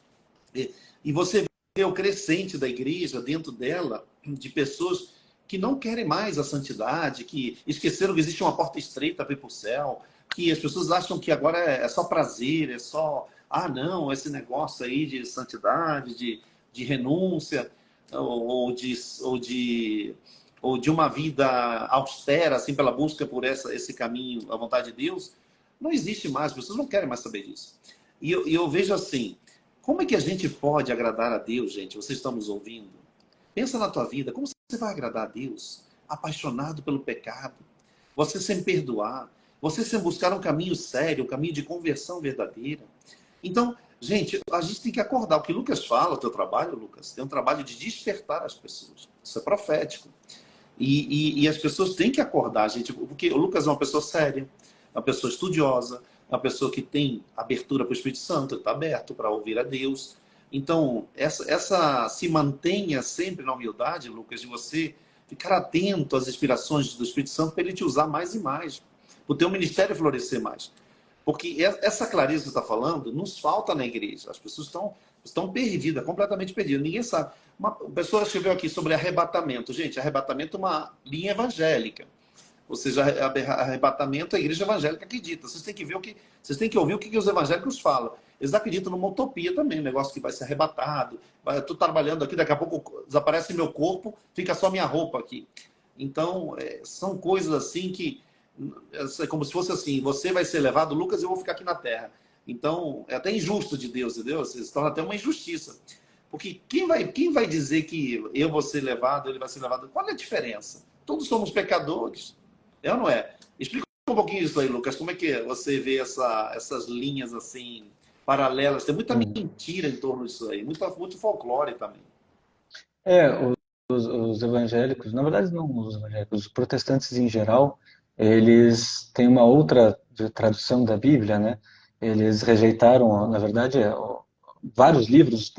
e você vê o crescente da igreja dentro dela, de pessoas que não querem mais a santidade, que esqueceram que existe uma porta estreita para ir para o céu, que as pessoas acham que agora é só prazer, é só ah, não, esse negócio aí de santidade, de renúncia, ou de, ou de, ou de uma vida austera, assim, pela busca por esse caminho, a vontade de Deus, não existe mais, as pessoas não querem mais saber disso. E eu vejo assim, como é que a gente pode agradar a Deus, gente? Vocês estão nos ouvindo? Pensa na tua vida, como você vai agradar a Deus? Apaixonado pelo pecado, você sem perdoar, você sem buscar um caminho sério, um caminho de conversão verdadeira. Então, gente, a gente tem que acordar. O que Lucas fala, o teu trabalho, Lucas, é um trabalho de despertar as pessoas. Isso é profético. E as pessoas têm que acordar, gente, porque o Lucas é uma pessoa séria, uma pessoa estudiosa, uma pessoa que tem abertura para o Espírito Santo, está aberto para ouvir a Deus. Então, essa se mantenha sempre na humildade, Lucas, de você ficar atento às inspirações do Espírito Santo para ele te usar mais e mais, para o teu ministério florescer mais. Porque essa clareza que você está falando nos falta na igreja. As pessoas estão perdidas, completamente perdidas. Ninguém sabe. Uma pessoa escreveu aqui sobre arrebatamento. Gente, arrebatamento é uma linha evangélica. Ou seja, arrebatamento, a igreja evangélica acredita. Vocês têm que ouvir o que os evangélicos falam. Eles acreditam numa utopia também, um negócio que vai ser arrebatado. Eu estou trabalhando aqui, daqui a pouco desaparece meu corpo, fica só minha roupa aqui. Então, são coisas assim que é como se fosse assim, você vai ser levado, Lucas, eu vou ficar aqui na terra. Então, é até injusto de Deus, entendeu? Se torna até uma injustiça. Porque quem vai dizer que eu vou ser levado, ele vai ser levado? Qual é a diferença? Todos somos pecadores. É ou não é? Explica um pouquinho isso aí, Lucas. Como é que você vê essas linhas assim, paralelas? Tem muita Uhum. mentira em torno disso aí. Muito folclore também. É, os evangélicos, na verdade não os evangélicos, os protestantes em geral, eles têm uma outra tradução da Bíblia, né? Eles rejeitaram, na verdade, vários livros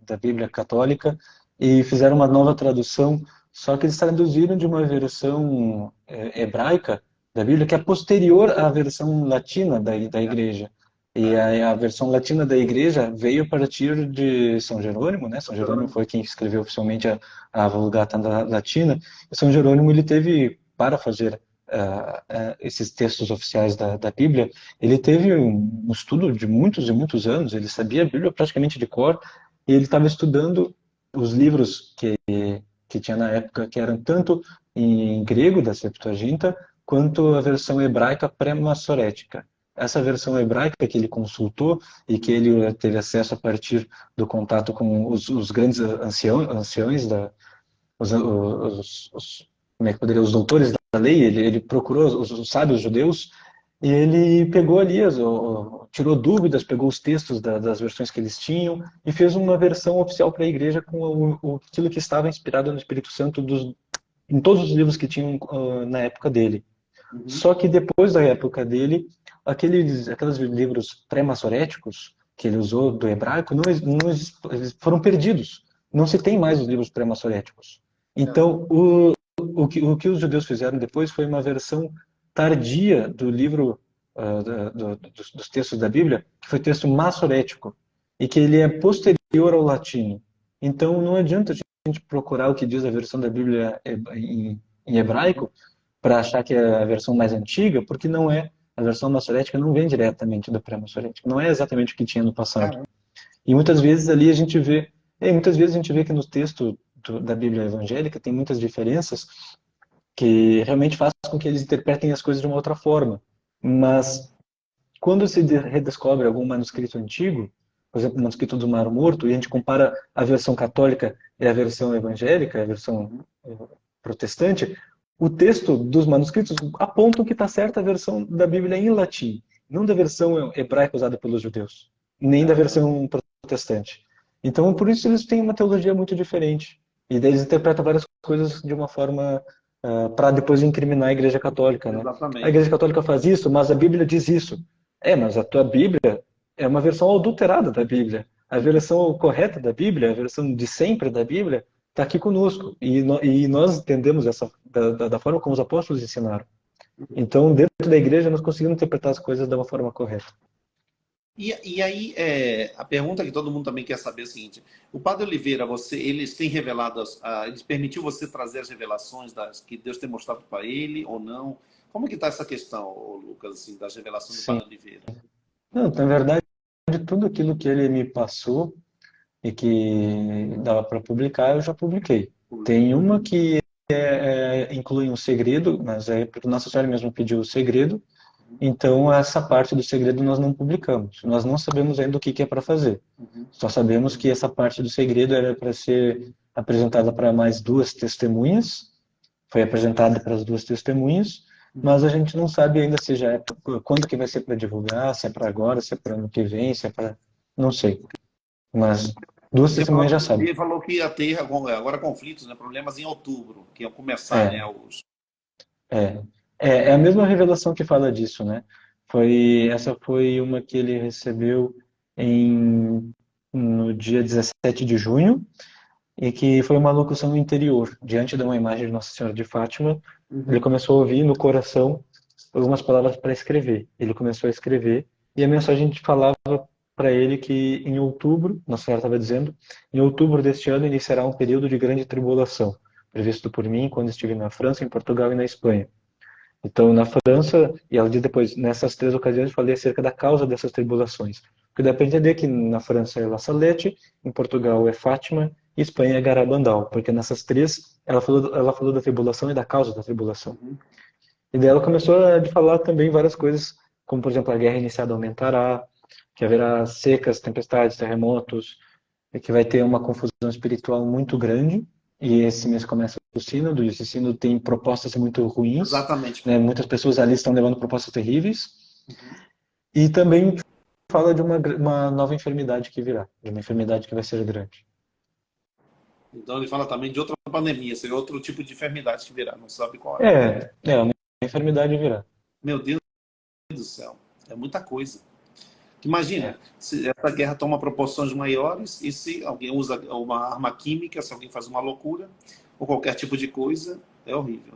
da Bíblia católica e fizeram uma nova tradução, só que eles traduziram de uma versão hebraica da Bíblia que é posterior à versão latina da igreja. E a versão latina da igreja veio a partir de São Jerônimo, né? São Jerônimo foi quem escreveu oficialmente a Vulgata Latina. E São Jerônimo, ele teve, para fazer esses textos oficiais da Bíblia, ele teve um estudo de muitos e muitos anos, ele sabia a Bíblia praticamente de cor, e ele estava estudando os livros que tinha na época, que eram tanto em grego, da Septuaginta, quanto a versão hebraica pré-massorética. Essa versão hebraica que ele consultou e que ele teve acesso a partir do contato com os grandes anciões, como é que poderia, os doutores da lei, ele procurou os sábios judeus e ele pegou ali, tirou dúvidas, pegou os textos das versões que eles tinham e fez uma versão oficial para a igreja com aquilo que estava inspirado no Espírito Santo em todos os livros que tinham na época dele. Uhum. Só que depois da época dele, aqueles livros pré-massoréticos que ele usou do hebraico, eles foram perdidos. Não se tem mais os livros pré-massoréticos. Então, o que os judeus fizeram depois foi uma versão tardia do livro, dos textos da Bíblia, que foi texto massorético, e que ele é posterior ao latino. Então, não adianta a gente procurar o que diz a versão da Bíblia em hebraico, para achar que é a versão mais antiga, porque não é. A versão massorética não vem diretamente da pré-massorética. Não é exatamente o que tinha no passado. Caramba. E muitas vezes ali a gente vê, muitas vezes a gente vê que no texto da Bíblia evangélica tem muitas diferenças que realmente fazem com que eles interpretem as coisas de uma outra forma. Mas quando se redescobre algum manuscrito antigo, por exemplo, o manuscrito do Mar Morto, e a gente compara a versão católica e a versão evangélica, a versão protestante, o texto dos manuscritos apontam que está certa a versão da Bíblia em latim, não da versão hebraica usada pelos judeus, nem da versão protestante. Então, por isso eles têm uma teologia muito diferente. E daí eles interpretam várias coisas de uma forma para depois incriminar a Igreja Católica, né? A Igreja Exatamente. Católica faz isso, mas a Bíblia diz isso. Mas a tua Bíblia é uma versão adulterada da Bíblia. A versão correta da Bíblia, a versão de sempre da Bíblia, está aqui conosco. E nós entendemos essa da forma como os apóstolos ensinaram. Então, dentro da igreja, nós conseguimos interpretar as coisas de uma forma correta. E aí, a pergunta que todo mundo também quer saber é a seguinte: o Padre Oliveira, eles têm revelado, eles permitiu você trazer as revelações que Deus tem mostrado para ele ou não? Como é que está essa questão, Lucas, assim, das revelações do Sim. Padre Oliveira? Não, na verdade, verdade, tudo aquilo que ele me passou e que dava para publicar, eu já publiquei. Tem uma que inclui um segredo, mas é porque Nossa Senhora mesmo pediu o segredo, então essa parte do segredo nós não publicamos. Nós não sabemos ainda o que é para fazer. Só sabemos que essa parte do segredo era para ser apresentada para mais duas testemunhas, foi apresentada para as duas testemunhas, mas a gente não sabe ainda se já é quando que vai ser para divulgar, se é para agora, se é para ano que vem, se é para não sei. Mas duas testemunhas já sabem. Ele falou que ia ter agora conflitos, né, problemas em outubro, que iam começar, É, né, os... é, é a mesma revelação que fala disso, né? Essa foi uma que ele recebeu no dia 17 de junho, e que foi uma locução no interior, diante de uma imagem de Nossa Senhora de Fátima. Ele começou a ouvir no coração algumas palavras para escrever. Ele começou a escrever e a mensagem falava para ele que em outubro, Nossa Senhora estava dizendo, em outubro deste ano iniciará um período de grande tribulação, previsto por mim quando estive na França, em Portugal e na Espanha. Então, na França, e ela diz depois, nessas três ocasiões, falei acerca da causa dessas tribulações. Porque dá para entender que na França é La Salette, em Portugal é Fátima, e Espanha é Garabandal. Porque nessas três, ela falou da tribulação e da causa da tribulação. E daí ela começou a falar também várias coisas, como, por exemplo, a guerra iniciada aumentará, que haverá secas, tempestades, terremotos, e que vai ter uma confusão espiritual muito grande. E esse mês começa o sínodo, e esse sínodo tem propostas muito ruins, Exatamente. né? Muitas pessoas ali estão levando propostas terríveis. E também fala de uma nova enfermidade que virá, de uma enfermidade que vai ser grande. Então ele fala também de outra pandemia, seria outro tipo de enfermidade que virá, não sabe qual é. Uma enfermidade virá. Meu Deus do céu, é muita coisa. Imagina, se essa guerra toma proporções maiores e se alguém usa uma arma química, se alguém faz uma loucura ou qualquer tipo de coisa, é horrível.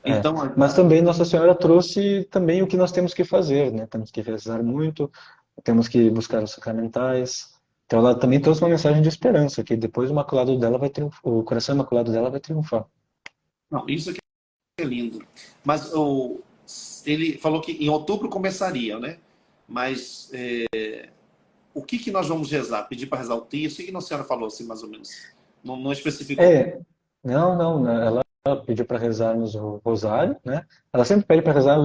Então, mas também Nossa Senhora trouxe também o que nós temos que fazer, né? Temos que rezar muito, temos que buscar os sacramentais. Então ela também trouxe uma mensagem de esperança, que depois o imaculado dela vai triunfar, o coração imaculado dela vai triunfar. não, isso aqui é lindo. Mas ele falou que em outubro começaria, né? Mas o que nós vamos rezar? Pedir para rezar o texto? O que Nossa Senhora falou assim, mais ou menos? Não especificou. Não, ela pediu para rezarmos o rosário, né? Ela sempre pede para rezar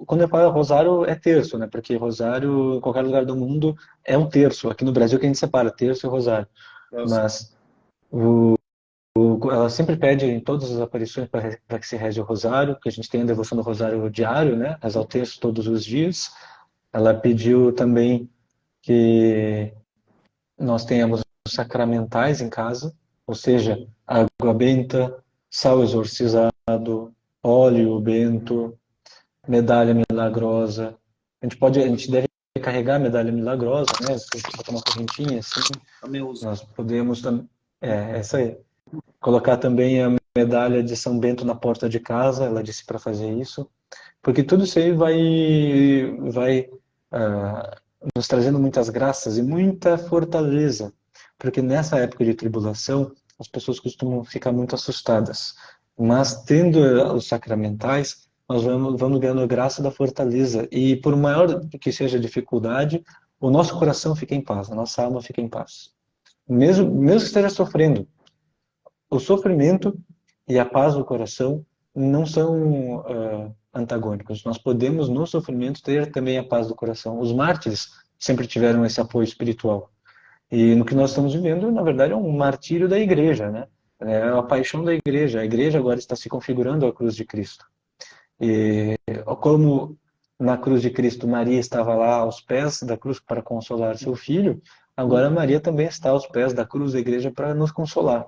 quando eu falo rosário é terço, né? Porque rosário em qualquer lugar do mundo é um terço. Aqui no Brasil que a gente separa terço e rosário. Mas ela sempre pede em todas as aparições para que se reze o rosário, que a gente tem a devoção do rosário diário, né? Rezar o terço todos os dias. Ela pediu também que nós tenhamos os sacramentais em casa, ou seja, água benta, sal exorcizado, óleo bento, medalha milagrosa. A gente deve carregar a medalha milagrosa, né? Se a gente botar uma correntinha assim, nós podemos essa aí. Colocar também a medalha de São Bento na porta de casa, ela disse para fazer isso, porque tudo isso aí vai nos trazendo muitas graças e muita fortaleza, porque nessa época de tribulação as pessoas costumam ficar muito assustadas, mas tendo os sacramentais nós vamos ganhando a graça da fortaleza, e por maior que seja a dificuldade, o nosso coração fica em paz, a nossa alma fica em paz, mesmo que esteja sofrendo. O sofrimento e a paz do coração não são antagônicos. Nós podemos, no sofrimento, ter também a paz do coração. Os mártires sempre tiveram esse apoio espiritual. E no que nós estamos vivendo, na verdade, é um martírio da igreja, né? É a paixão da igreja. A igreja agora está se configurando à cruz de Cristo. E como na cruz de Cristo Maria estava lá aos pés da cruz para consolar seu filho, agora Maria também está aos pés da cruz da igreja para nos consolar.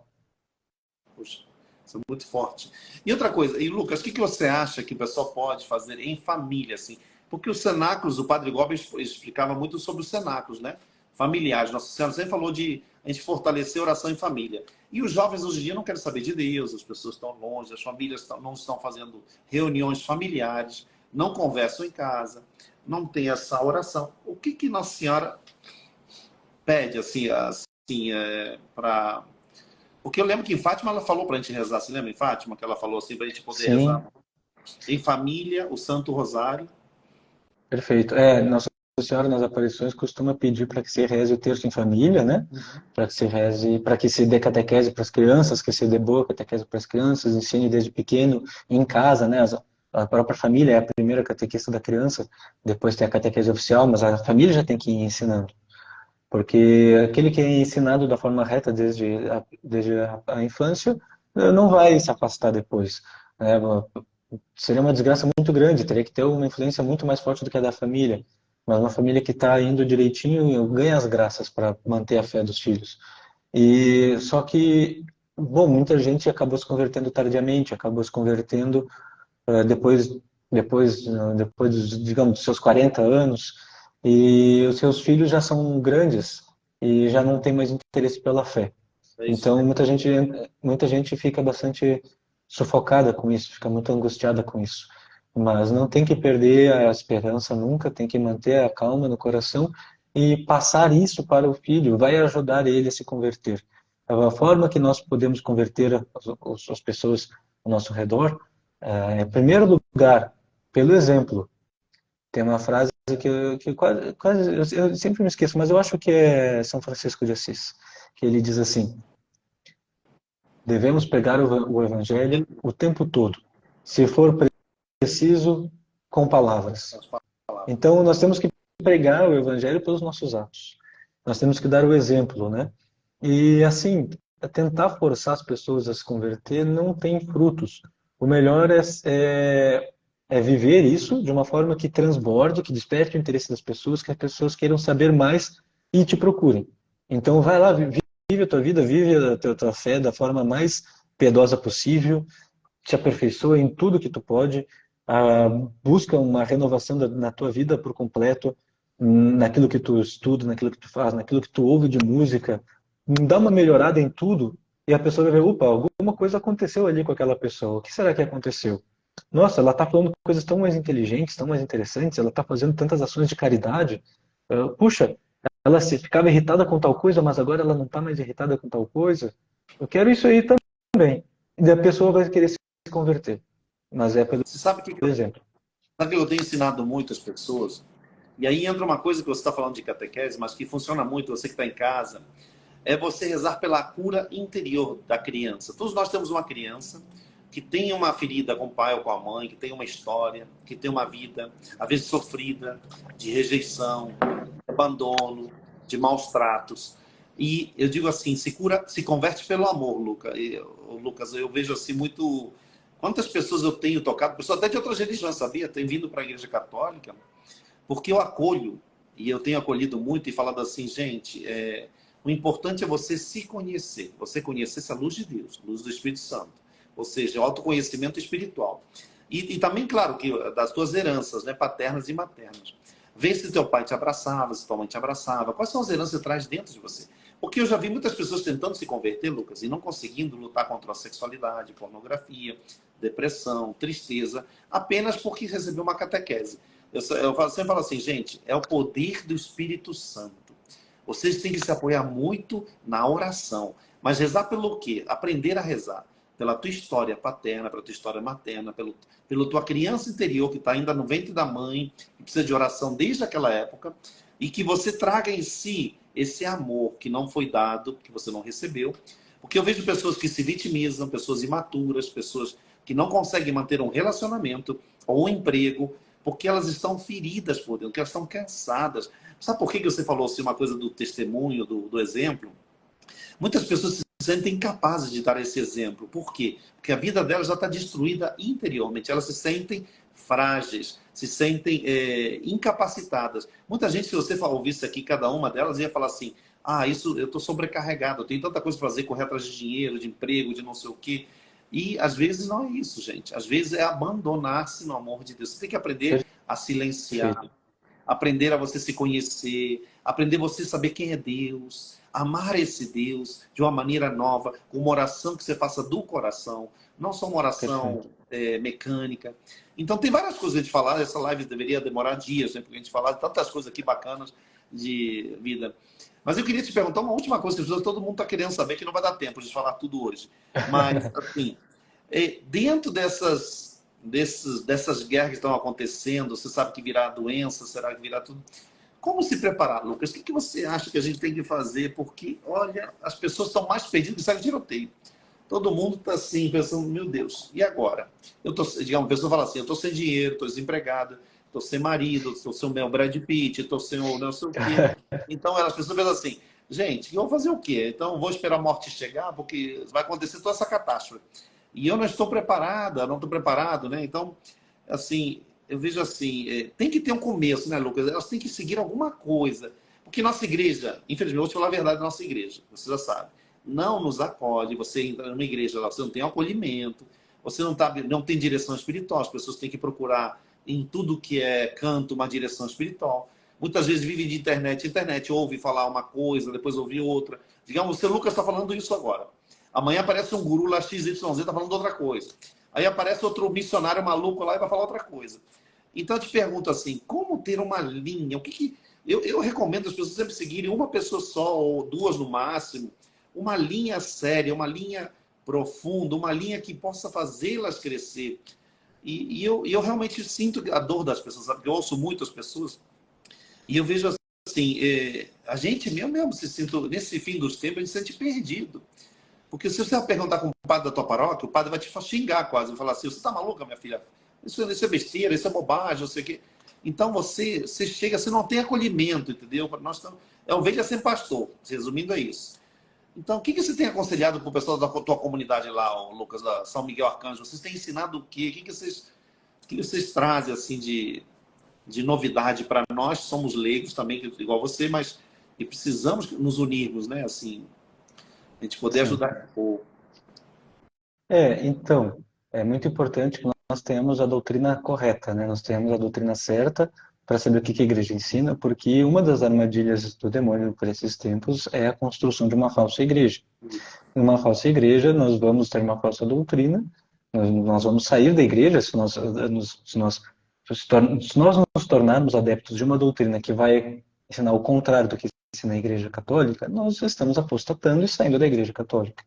Poxa, isso é muito forte. E outra coisa, e Lucas, o que você acha que o pessoal pode fazer em família, assim? Porque os cenáculos, o Padre Gobi explicava muito sobre os cenáculos, né? Familiares. Nossa Senhora sempre falou de a gente fortalecer a oração em família. E os jovens hoje em dia não querem saber de Deus, as pessoas estão longe, as famílias não estão fazendo reuniões familiares, não conversam em casa, não tem essa oração. O que Nossa Senhora pede, assim para... Porque eu lembro que em Fátima ela falou para a gente rezar. Você lembra em Fátima que ela falou assim para a gente poder rezar? Em família, o Santo Rosário. Perfeito. Nossa Senhora nas aparições costuma pedir para que se reze o terço em família, né? Uhum. Para que se reze, para que se dê catequese para as crianças, que se dê boa catequese para as crianças, ensine desde pequeno em casa, né? A própria família é a primeira catequista da criança, depois tem a catequese oficial, mas a família já tem que ir ensinando. Porque aquele que é ensinado da forma reta desde a infância não vai se afastar depois, né? Seria uma desgraça muito grande, teria que ter uma influência muito mais forte do que a da família. Mas uma família que está indo direitinho ganha as graças para manter a fé dos filhos. E só que, bom, muita gente acabou se convertendo tardiamente, acabou se convertendo depois digamos, dos seus 40 anos, e os seus filhos já são grandes e já não têm mais interesse pela fé. É isso Então, mesmo. muita gente fica bastante sufocada com isso, fica muito angustiada com isso. Mas não tem que perder a esperança nunca, tem que manter a calma no coração e passar isso para o filho, vai ajudar ele a se converter. A forma que nós podemos converter as pessoas ao nosso redor em primeiro lugar, pelo exemplo. Tem uma frase que eu sempre me esqueço, mas eu acho que é São Francisco de Assis, que ele diz assim: devemos pregar o Evangelho o tempo todo, se for preciso, com palavras. As palavras. Então, nós temos que pregar o Evangelho pelos nossos atos. Nós temos que dar o exemplo, né? E, assim, tentar forçar as pessoas a se converter não tem frutos. O melhor é viver isso de uma forma que transborde, que desperte o interesse das pessoas, que as pessoas queiram saber mais e te procurem. Então, vai lá, vive a tua vida, vive a tua fé da forma mais piedosa possível, te aperfeiçoa em tudo que tu pode, ah, busca uma renovação na tua vida por completo, naquilo que tu estuda, naquilo que tu faz, naquilo que tu ouve de música, dá uma melhorada em tudo e a pessoa vai ver, opa, alguma coisa aconteceu ali com aquela pessoa. O que será que aconteceu? Nossa, ela está falando coisas tão mais inteligentes, tão mais interessantes, ela está fazendo tantas ações de caridade. Puxa, ela se ficava irritada com tal coisa, mas agora ela não está mais irritada com tal coisa. Eu quero isso aí também. E a pessoa vai querer se converter. Mas é pelo Você sabe exemplo. sabe que eu tenho ensinado muitas pessoas? E aí entra uma coisa que você está falando de catequese, mas que funciona muito, você que está em casa, é você rezar pela cura interior da criança. Todos nós temos uma criança que tem uma ferida com o pai ou com a mãe, que tem uma história, que tem uma vida, às vezes sofrida, de rejeição, de abandono, de maus tratos. E eu digo assim, se cura, se converte pelo amor, Lucas. Eu vejo assim muito... Quantas pessoas eu tenho tocado, pessoas até de outras religiões, sabia? Tem vindo para a Igreja Católica, porque eu acolho, e eu tenho acolhido muito e falado assim, gente, o importante é você se conhecer, você conhecer essa luz de Deus, luz do Espírito Santo, ou seja, o autoconhecimento espiritual. E também, claro, que das tuas heranças, né, paternas e maternas. Vê se teu pai te abraçava, se tua mãe te abraçava, quais são as heranças que traz dentro de você. Porque eu já vi muitas pessoas tentando se converter, Lucas, e não conseguindo lutar contra a sexualidade, pornografia, depressão, tristeza, apenas porque recebeu uma catequese. Eu sempre falo assim, gente, é o poder do Espírito Santo. Vocês têm que se apoiar muito na oração. Mas rezar pelo quê? Aprender a rezar. Pela tua história paterna, pela tua história materna, pela tua criança interior que está ainda no ventre da mãe, que precisa de oração desde aquela época, e que você traga em si esse amor que não foi dado, que você não recebeu. Porque eu vejo pessoas que se vitimizam, pessoas imaturas, pessoas que não conseguem manter um relacionamento ou um emprego, porque elas estão feridas por dentro, porque elas estão cansadas. Sabe por que você falou assim, uma coisa do testemunho, do exemplo? Muitas pessoas se sentem incapazes de dar esse exemplo. Por quê? Porque a vida delas já está destruída interiormente. Elas se sentem frágeis, se sentem incapacitadas. Muita gente, se você ouvisse aqui cada uma delas, ia falar assim, isso, eu estou sobrecarregado, eu tenho tanta coisa para fazer, correr atrás de dinheiro, de emprego, de não sei o quê. E às vezes não é isso, gente. Às vezes é abandonar-se no amor de Deus. Você tem que aprender a silenciar, Perfeito. aprender a você se conhecer, aprender a você saber quem é Deus, amar esse Deus de uma maneira nova, com uma oração que você faça do coração, não só uma oração Perfeito. mecânica. Então tem várias coisas a gente falar, essa live deveria demorar dias, né, porque a gente falar de tantas coisas aqui bacanas de vida. Mas eu queria te perguntar uma última coisa, que todo mundo está querendo saber, que não vai dar tempo de falar tudo hoje. Mas, assim, dentro dessas guerras que estão acontecendo, você sabe que virá doença, será que virá tudo. como se preparar, Lucas? O que você acha que a gente tem que fazer? Porque, olha, as pessoas estão mais perdidas que sai de tiroteio. Todo mundo está assim, pensando, meu Deus, e agora? Digamos, a pessoa fala assim, eu estou sem dinheiro, estou desempregada, estou sem marido, estou sem o meu Brad Pitt, estou sem o não sei o quê. Então, as pessoas pensam assim, gente, eu vou fazer o quê? Então, vou esperar a morte chegar, porque vai acontecer toda essa catástrofe. E eu não estou preparada, não estou preparado, né? Então, assim, eu vejo assim, tem que ter um começo, né, Lucas? Elas têm que seguir alguma coisa. Porque nossa igreja, infelizmente, vou te falar a verdade, nossa igreja, você já sabe, não nos acolhe. Você entra numa igreja lá, você não tem acolhimento, você não tem direção espiritual, as pessoas têm que procurar em tudo que é canto uma direção espiritual. Muitas vezes vive de internet, ouve falar uma coisa, depois ouve outra. Digamos, o seu Lucas está falando isso agora. Amanhã aparece um guru lá XYZ, está falando outra coisa. Aí aparece outro missionário maluco lá e vai falar outra coisa. Então eu te pergunto assim, como ter uma linha? Eu recomendo as pessoas sempre seguirem uma pessoa só, ou duas no máximo, uma linha séria, uma linha profunda, uma linha que possa fazê-las crescer. E eu realmente sinto a dor das pessoas, sabe? Porque eu ouço muitas pessoas e eu vejo assim, a gente mesmo se sente, nesse fim dos tempos, a gente se sente perdido. Porque se você vai perguntar com o padre da tua paróquia, o padre vai te xingar quase, vai falar assim, você está maluca, minha filha? Isso é besteira, isso é bobagem, não sei o quê. Então você chega, você não tem acolhimento, entendeu? Nós estamos, é ovelha sem pastor, resumindo é isso. Então, o que você tem aconselhado para o pessoal da tua comunidade lá, Lucas, da São Miguel Arcanjo? Vocês têm ensinado o quê? O que vocês trazem assim de novidade para nós? Somos leigos também, igual você, mas e precisamos nos unirmos, né? Assim, a gente poder Sim. ajudar o povo. Então, é muito importante que nós tenhamos a doutrina correta, né? Nós tenhamos a doutrina certa para saber o que a igreja ensina, porque uma das armadilhas do demônio por esses tempos é a construção de uma falsa igreja. Numa falsa igreja, nós vamos ter uma falsa doutrina, nós vamos sair da igreja se nós nos tornarmos adeptos de uma doutrina que vai ensinar o contrário do que ensina a igreja católica, nós estamos apostatando e saindo da igreja católica.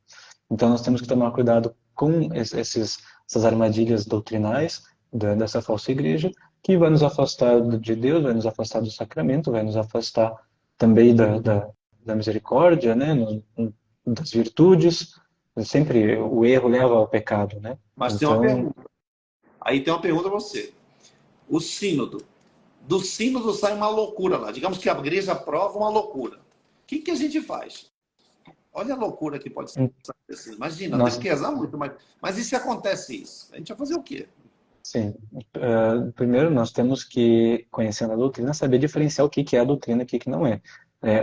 Então nós temos que tomar cuidado com essas armadilhas doutrinais dessa falsa igreja, que vai nos afastar de Deus, vai nos afastar do sacramento, vai nos afastar também da misericórdia, né, das virtudes. Sempre o erro leva ao pecado, né? Mas tem uma Então, pergunta. Aí tem uma pergunta para você. O sínodo. Do sínodo sai uma loucura lá. Digamos que a igreja aprova uma loucura. O que a gente faz? Olha a loucura que pode acontecer. Imagina, nós, temos que rezar muito, mas e se acontece isso? A gente vai fazer o quê? sim, primeiro nós temos que, conhecendo a doutrina, saber diferenciar o que é a doutrina e o que não é.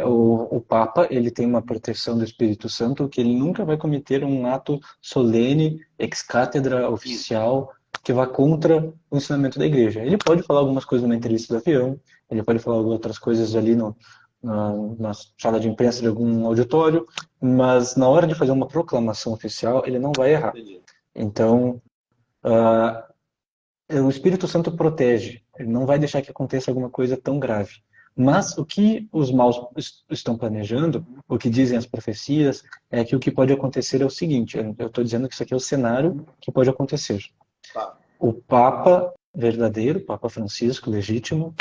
O Papa, ele tem uma proteção do Espírito Santo que ele nunca vai cometer um ato solene, ex-cátedra, oficial, que vá contra o ensinamento da igreja. Ele pode falar algumas coisas numa entrevista do avião, ele pode falar outras coisas ali na sala de imprensa de algum auditório, mas na hora de fazer uma proclamação oficial, ele não vai errar. Entendi. Então, o Espírito Santo protege, ele não vai deixar que aconteça alguma coisa tão grave. Mas o que os maus estão planejando, o que dizem as profecias, é que o que pode acontecer é o seguinte, eu estou dizendo que isso aqui é o cenário que pode acontecer. Tá. O Papa verdadeiro, Papa Francisco, legítimo,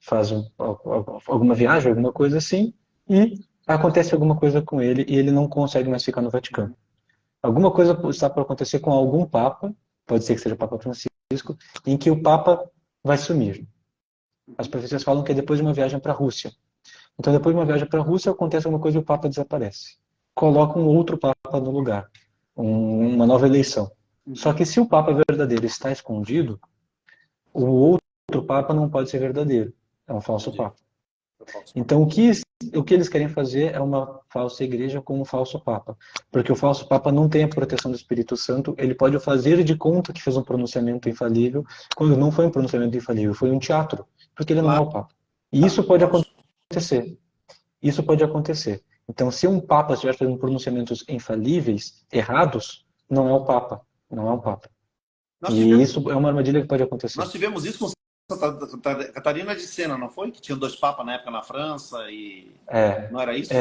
faz alguma viagem, alguma coisa assim, e acontece alguma coisa com ele e ele não consegue mais ficar no Vaticano. Alguma coisa está para acontecer com algum Papa, pode ser que seja o Papa Francisco, em que o Papa vai sumir. As profecias falam que é depois de uma viagem para a Rússia. Então, depois de uma viagem para a Rússia, acontece alguma coisa e o Papa desaparece. Coloca um outro Papa no lugar, uma nova eleição. Só que se o Papa verdadeiro está escondido, o outro Papa não pode ser verdadeiro. É um falso Papa. Então, o que eles querem fazer é uma falsa igreja com um falso Papa. Porque o falso Papa não tem a proteção do Espírito Santo, ele pode fazer de conta que fez um pronunciamento infalível, quando não foi um pronunciamento infalível, foi um teatro, porque ele não é o Papa. E isso pode acontecer. Isso pode acontecer. Então, se um Papa estiver fazendo pronunciamentos infalíveis, errados, não é o Papa. Não é um Papa. E isso é uma armadilha que pode acontecer. Nós tivemos isso com Santa Catarina de Sena, não foi? Que tinha 2 papas na época na França e... Não era isso?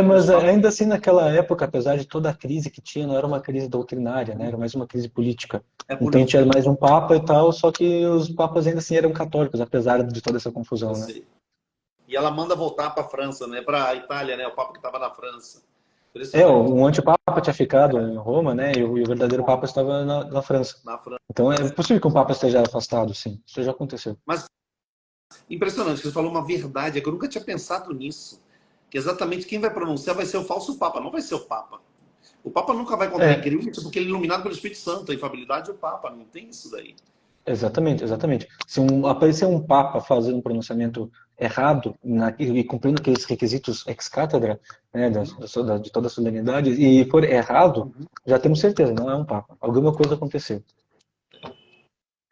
Mas ainda assim naquela época, apesar de toda a crise que tinha, não era uma crise doutrinária, né? Era mais uma crise política. Então tinha mais um papa e tal, só que os papas ainda assim eram católicos, apesar de toda essa confusão, né? E ela manda voltar para a França, né? Para a Itália, né? O Papa que estava na França. Impressionante. O antipapa tinha ficado em Roma, né? E o verdadeiro papa estava na França. Na França. Então é possível que um papa esteja afastado, sim. Isso já aconteceu. Mas impressionante, você falou uma verdade, é que eu nunca tinha pensado nisso. Que exatamente quem vai pronunciar vai ser o falso Papa, não vai ser o Papa. O Papa nunca vai contra a É, igreja porque ele é iluminado pelo Espírito Santo. A infabilidade é o Papa, não tem isso daí. exatamente, exatamente. Se aparecer um papa fazendo um pronunciamento errado e cumprindo aqueles requisitos ex-cátedra, né, de toda a solenidade, e for errado, já temos certeza, não é um papa. Alguma coisa aconteceu.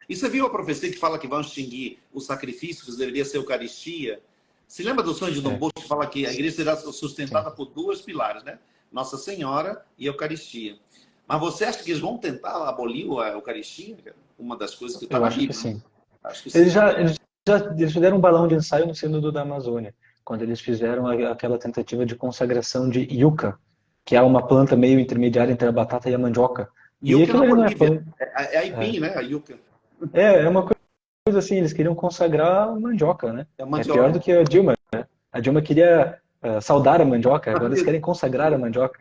E você viu a profecia que fala que vão extinguir o sacrifício, que deveria ser a Eucaristia? Se lembra do sonho de Dom É, Bosco que fala que a igreja será sim. sustentada por duas pilares, né? Nossa Senhora e a Eucaristia. Mas você acha que eles vão tentar abolir a Eucaristia? Cara? Uma das coisas que está Eu na acho que Bíblia, né? sim. Acho que sim Eles já, também. eles eles fizeram um balão de ensaio no Sínodo da Amazônia, quando eles fizeram aquela tentativa de consagração de yucca, que é uma planta meio intermediária entre a batata e a mandioca. E Yucca aquilo na ali não é Bolívia. planta. É aipim, né? A Yucca. É uma coisa assim, eles queriam consagrar a mandioca, né? É a É pior do mandioca. que a Dilma. A Dilma queria saudar a mandioca, agora eles querem consagrar a mandioca.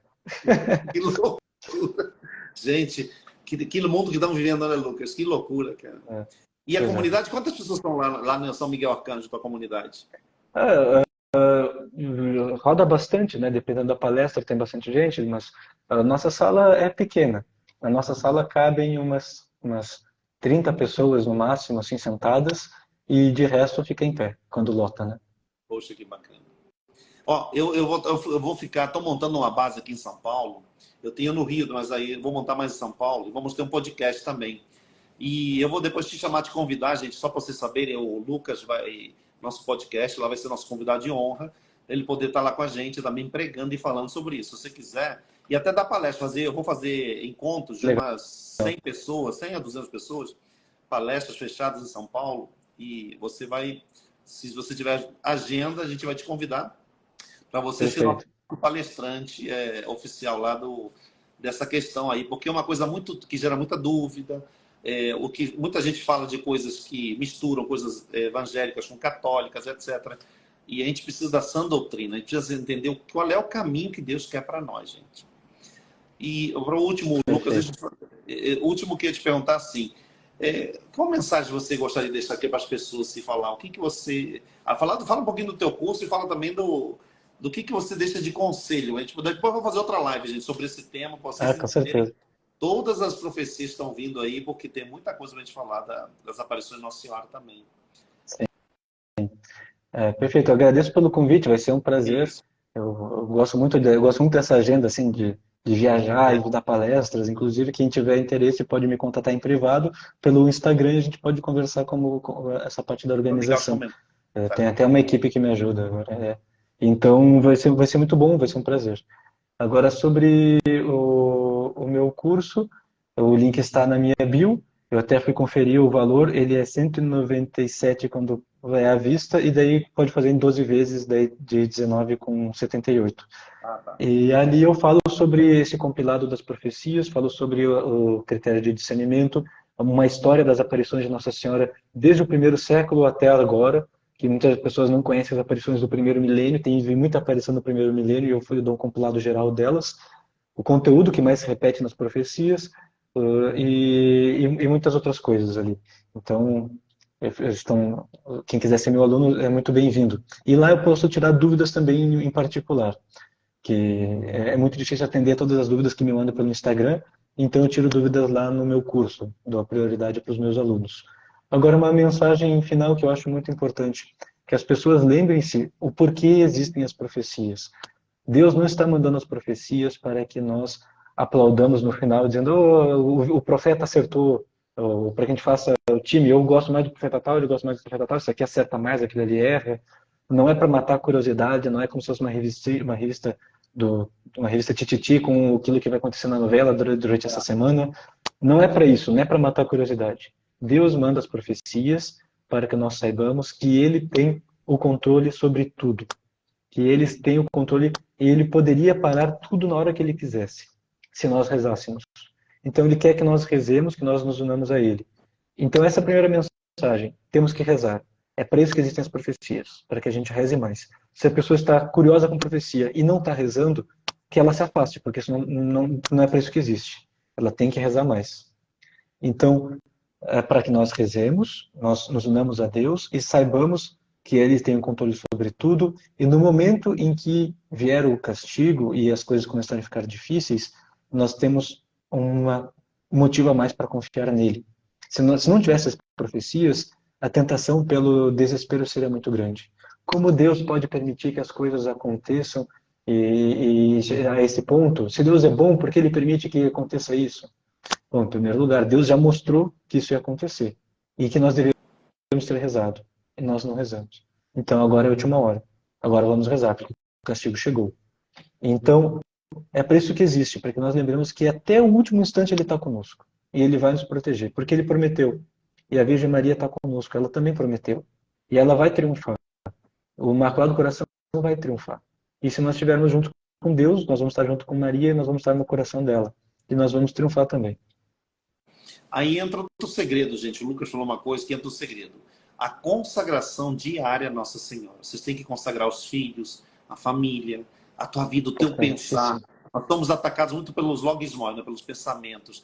Que loucura. Gente, que mundo que estamos vivendo, né, Lucas? Que loucura, cara. É, E a pois é. comunidade, quantas pessoas estão lá no São Miguel Arcanjo, tua comunidade? Ah, roda bastante, né? Dependendo da palestra, tem bastante gente, mas a nossa sala é pequena. Na nossa sala cabem umas 30 pessoas no máximo, assim, sentadas, e de resto fica em pé, quando lota, né? Poxa, que bacana. Ó, eu vou ficar, estou montando uma base aqui em São Paulo. Eu tenho no Rio, mas aí eu vou montar mais em São Paulo. E vamos ter um podcast também. E eu vou depois te chamar, te convidar, gente, só para vocês saberem, o Lucas vai, nosso podcast, lá vai ser nosso convidado de honra, ele poder estar lá com a gente também pregando e falando sobre isso. Se você quiser, e até dar palestra, eu vou fazer encontros de Legal. umas 100 pessoas, 100 a 200 pessoas, palestras fechadas em São Paulo, e você vai, se você tiver agenda, a gente vai te convidar para você ser nosso Perfeito. palestrante oficial lá dessa questão aí, porque é uma coisa muito que gera muita dúvida. O que muita gente fala de coisas que misturam coisas evangélicas com católicas, etc. E a gente precisa da sã doutrina, a gente precisa entender qual é o caminho que Deus quer para nós, gente. E para o último, Lucas, Perfeito. o último que eu ia te perguntar assim, qual mensagem você gostaria de deixar aqui para as pessoas se falar? O que que você... fala um pouquinho do teu curso e fala também do que você deixa de conselho. A gente, depois eu vou fazer outra live, gente, sobre esse tema, para vocês Com entenderem certeza. todas as profecias estão vindo aí, porque tem muita coisa para a gente falar das aparições de Nossa Senhora também. Perfeito. Eu agradeço pelo convite, vai ser um É prazer. isso. Eu gosto muito dessa agenda assim de viajar e de dar palestras. Inclusive, quem tiver interesse pode me contatar em privado pelo Instagram e a gente pode conversar como essa parte da Legal organização. comentar. Tem até uma equipe que me ajuda agora. Então, vai ser muito bom, vai ser um prazer. Agora, sobre o meu curso, o link está na minha bio. Eu até fui conferir o valor, ele é 197 quando vai à vista, e daí pode fazer em 12 vezes, daí de 19,78. Ah, tá. E ali eu falo sobre esse compilado das profecias, falo sobre o critério de discernimento, uma história das aparições de Nossa Senhora desde o primeiro século até agora, que muitas pessoas não conhecem as aparições do primeiro milênio, tem muita aparição do primeiro milênio e eu dou um compilado geral delas, o conteúdo que mais se repete nas profecias e muitas outras coisas ali. Então, quem quiser ser meu aluno é muito bem-vindo. E lá eu posso tirar dúvidas também em particular, que é muito difícil atender todas as dúvidas que me mandam pelo Instagram, então eu tiro dúvidas lá no meu curso, dou a prioridade para os meus alunos. Agora, uma mensagem final que eu acho muito importante, que as pessoas lembrem-se o porquê existem as profecias. Deus não está mandando as profecias para que nós aplaudamos no final, dizendo o profeta acertou, ou para que a gente faça o time, eu gosto mais do profeta tal, ele gosta mais do profeta tal, isso aqui acerta mais, aquilo ali erra. Não é para matar a curiosidade, não é como se fosse uma revista tititi com aquilo que vai acontecer na novela durante essa semana. Não é para isso, não é para matar a curiosidade. Deus manda as profecias para que nós saibamos que Ele tem o controle sobre tudo, que eles têm o controle e ele poderia parar tudo na hora que ele quisesse, se nós rezássemos. Então ele quer que nós rezemos, que nós nos unamos a ele. Então essa é a primeira mensagem, temos que rezar. É para isso que existem as profecias, para que a gente reze mais. Se a pessoa está curiosa com profecia e não está rezando, que ela se afaste, porque isso não é para isso que existe. Ela tem que rezar mais. Então, é para que nós rezemos, nós nos unamos a Deus e saibamos que Ele tem o controle sobre tudo, e no momento em que vier o castigo e as coisas começarem a ficar difíceis, nós temos um motivo a mais para confiar nele. Se não tivesse as profecias, a tentação pelo desespero seria muito grande. Como Deus pode permitir que as coisas aconteçam e a esse ponto? Se Deus é bom, por que Ele permite que aconteça isso? Bom, em primeiro lugar, Deus já mostrou que isso ia acontecer e que nós devemos ter rezado. E nós não rezamos. Então agora é a última hora. Agora vamos rezar, porque o castigo chegou. Então, é para isso que existe, para que nós lembremos que até o último instante Ele está conosco. E Ele vai nos proteger, porque Ele prometeu. E a Virgem Maria está conosco, ela também prometeu. E ela vai triunfar. O Imaculado Coração vai triunfar. E se nós estivermos junto com Deus, nós vamos estar junto com Maria e nós vamos estar no coração dela. E nós vamos triunfar também. Aí entra outro segredo, gente. O Lucas falou uma coisa que entra o segredo. A consagração diária a Nossa Senhora. Vocês têm que consagrar os filhos, a família, a tua vida, o teu pensar. Nós somos atacados muito pelos logismos, né? Pelos pensamentos.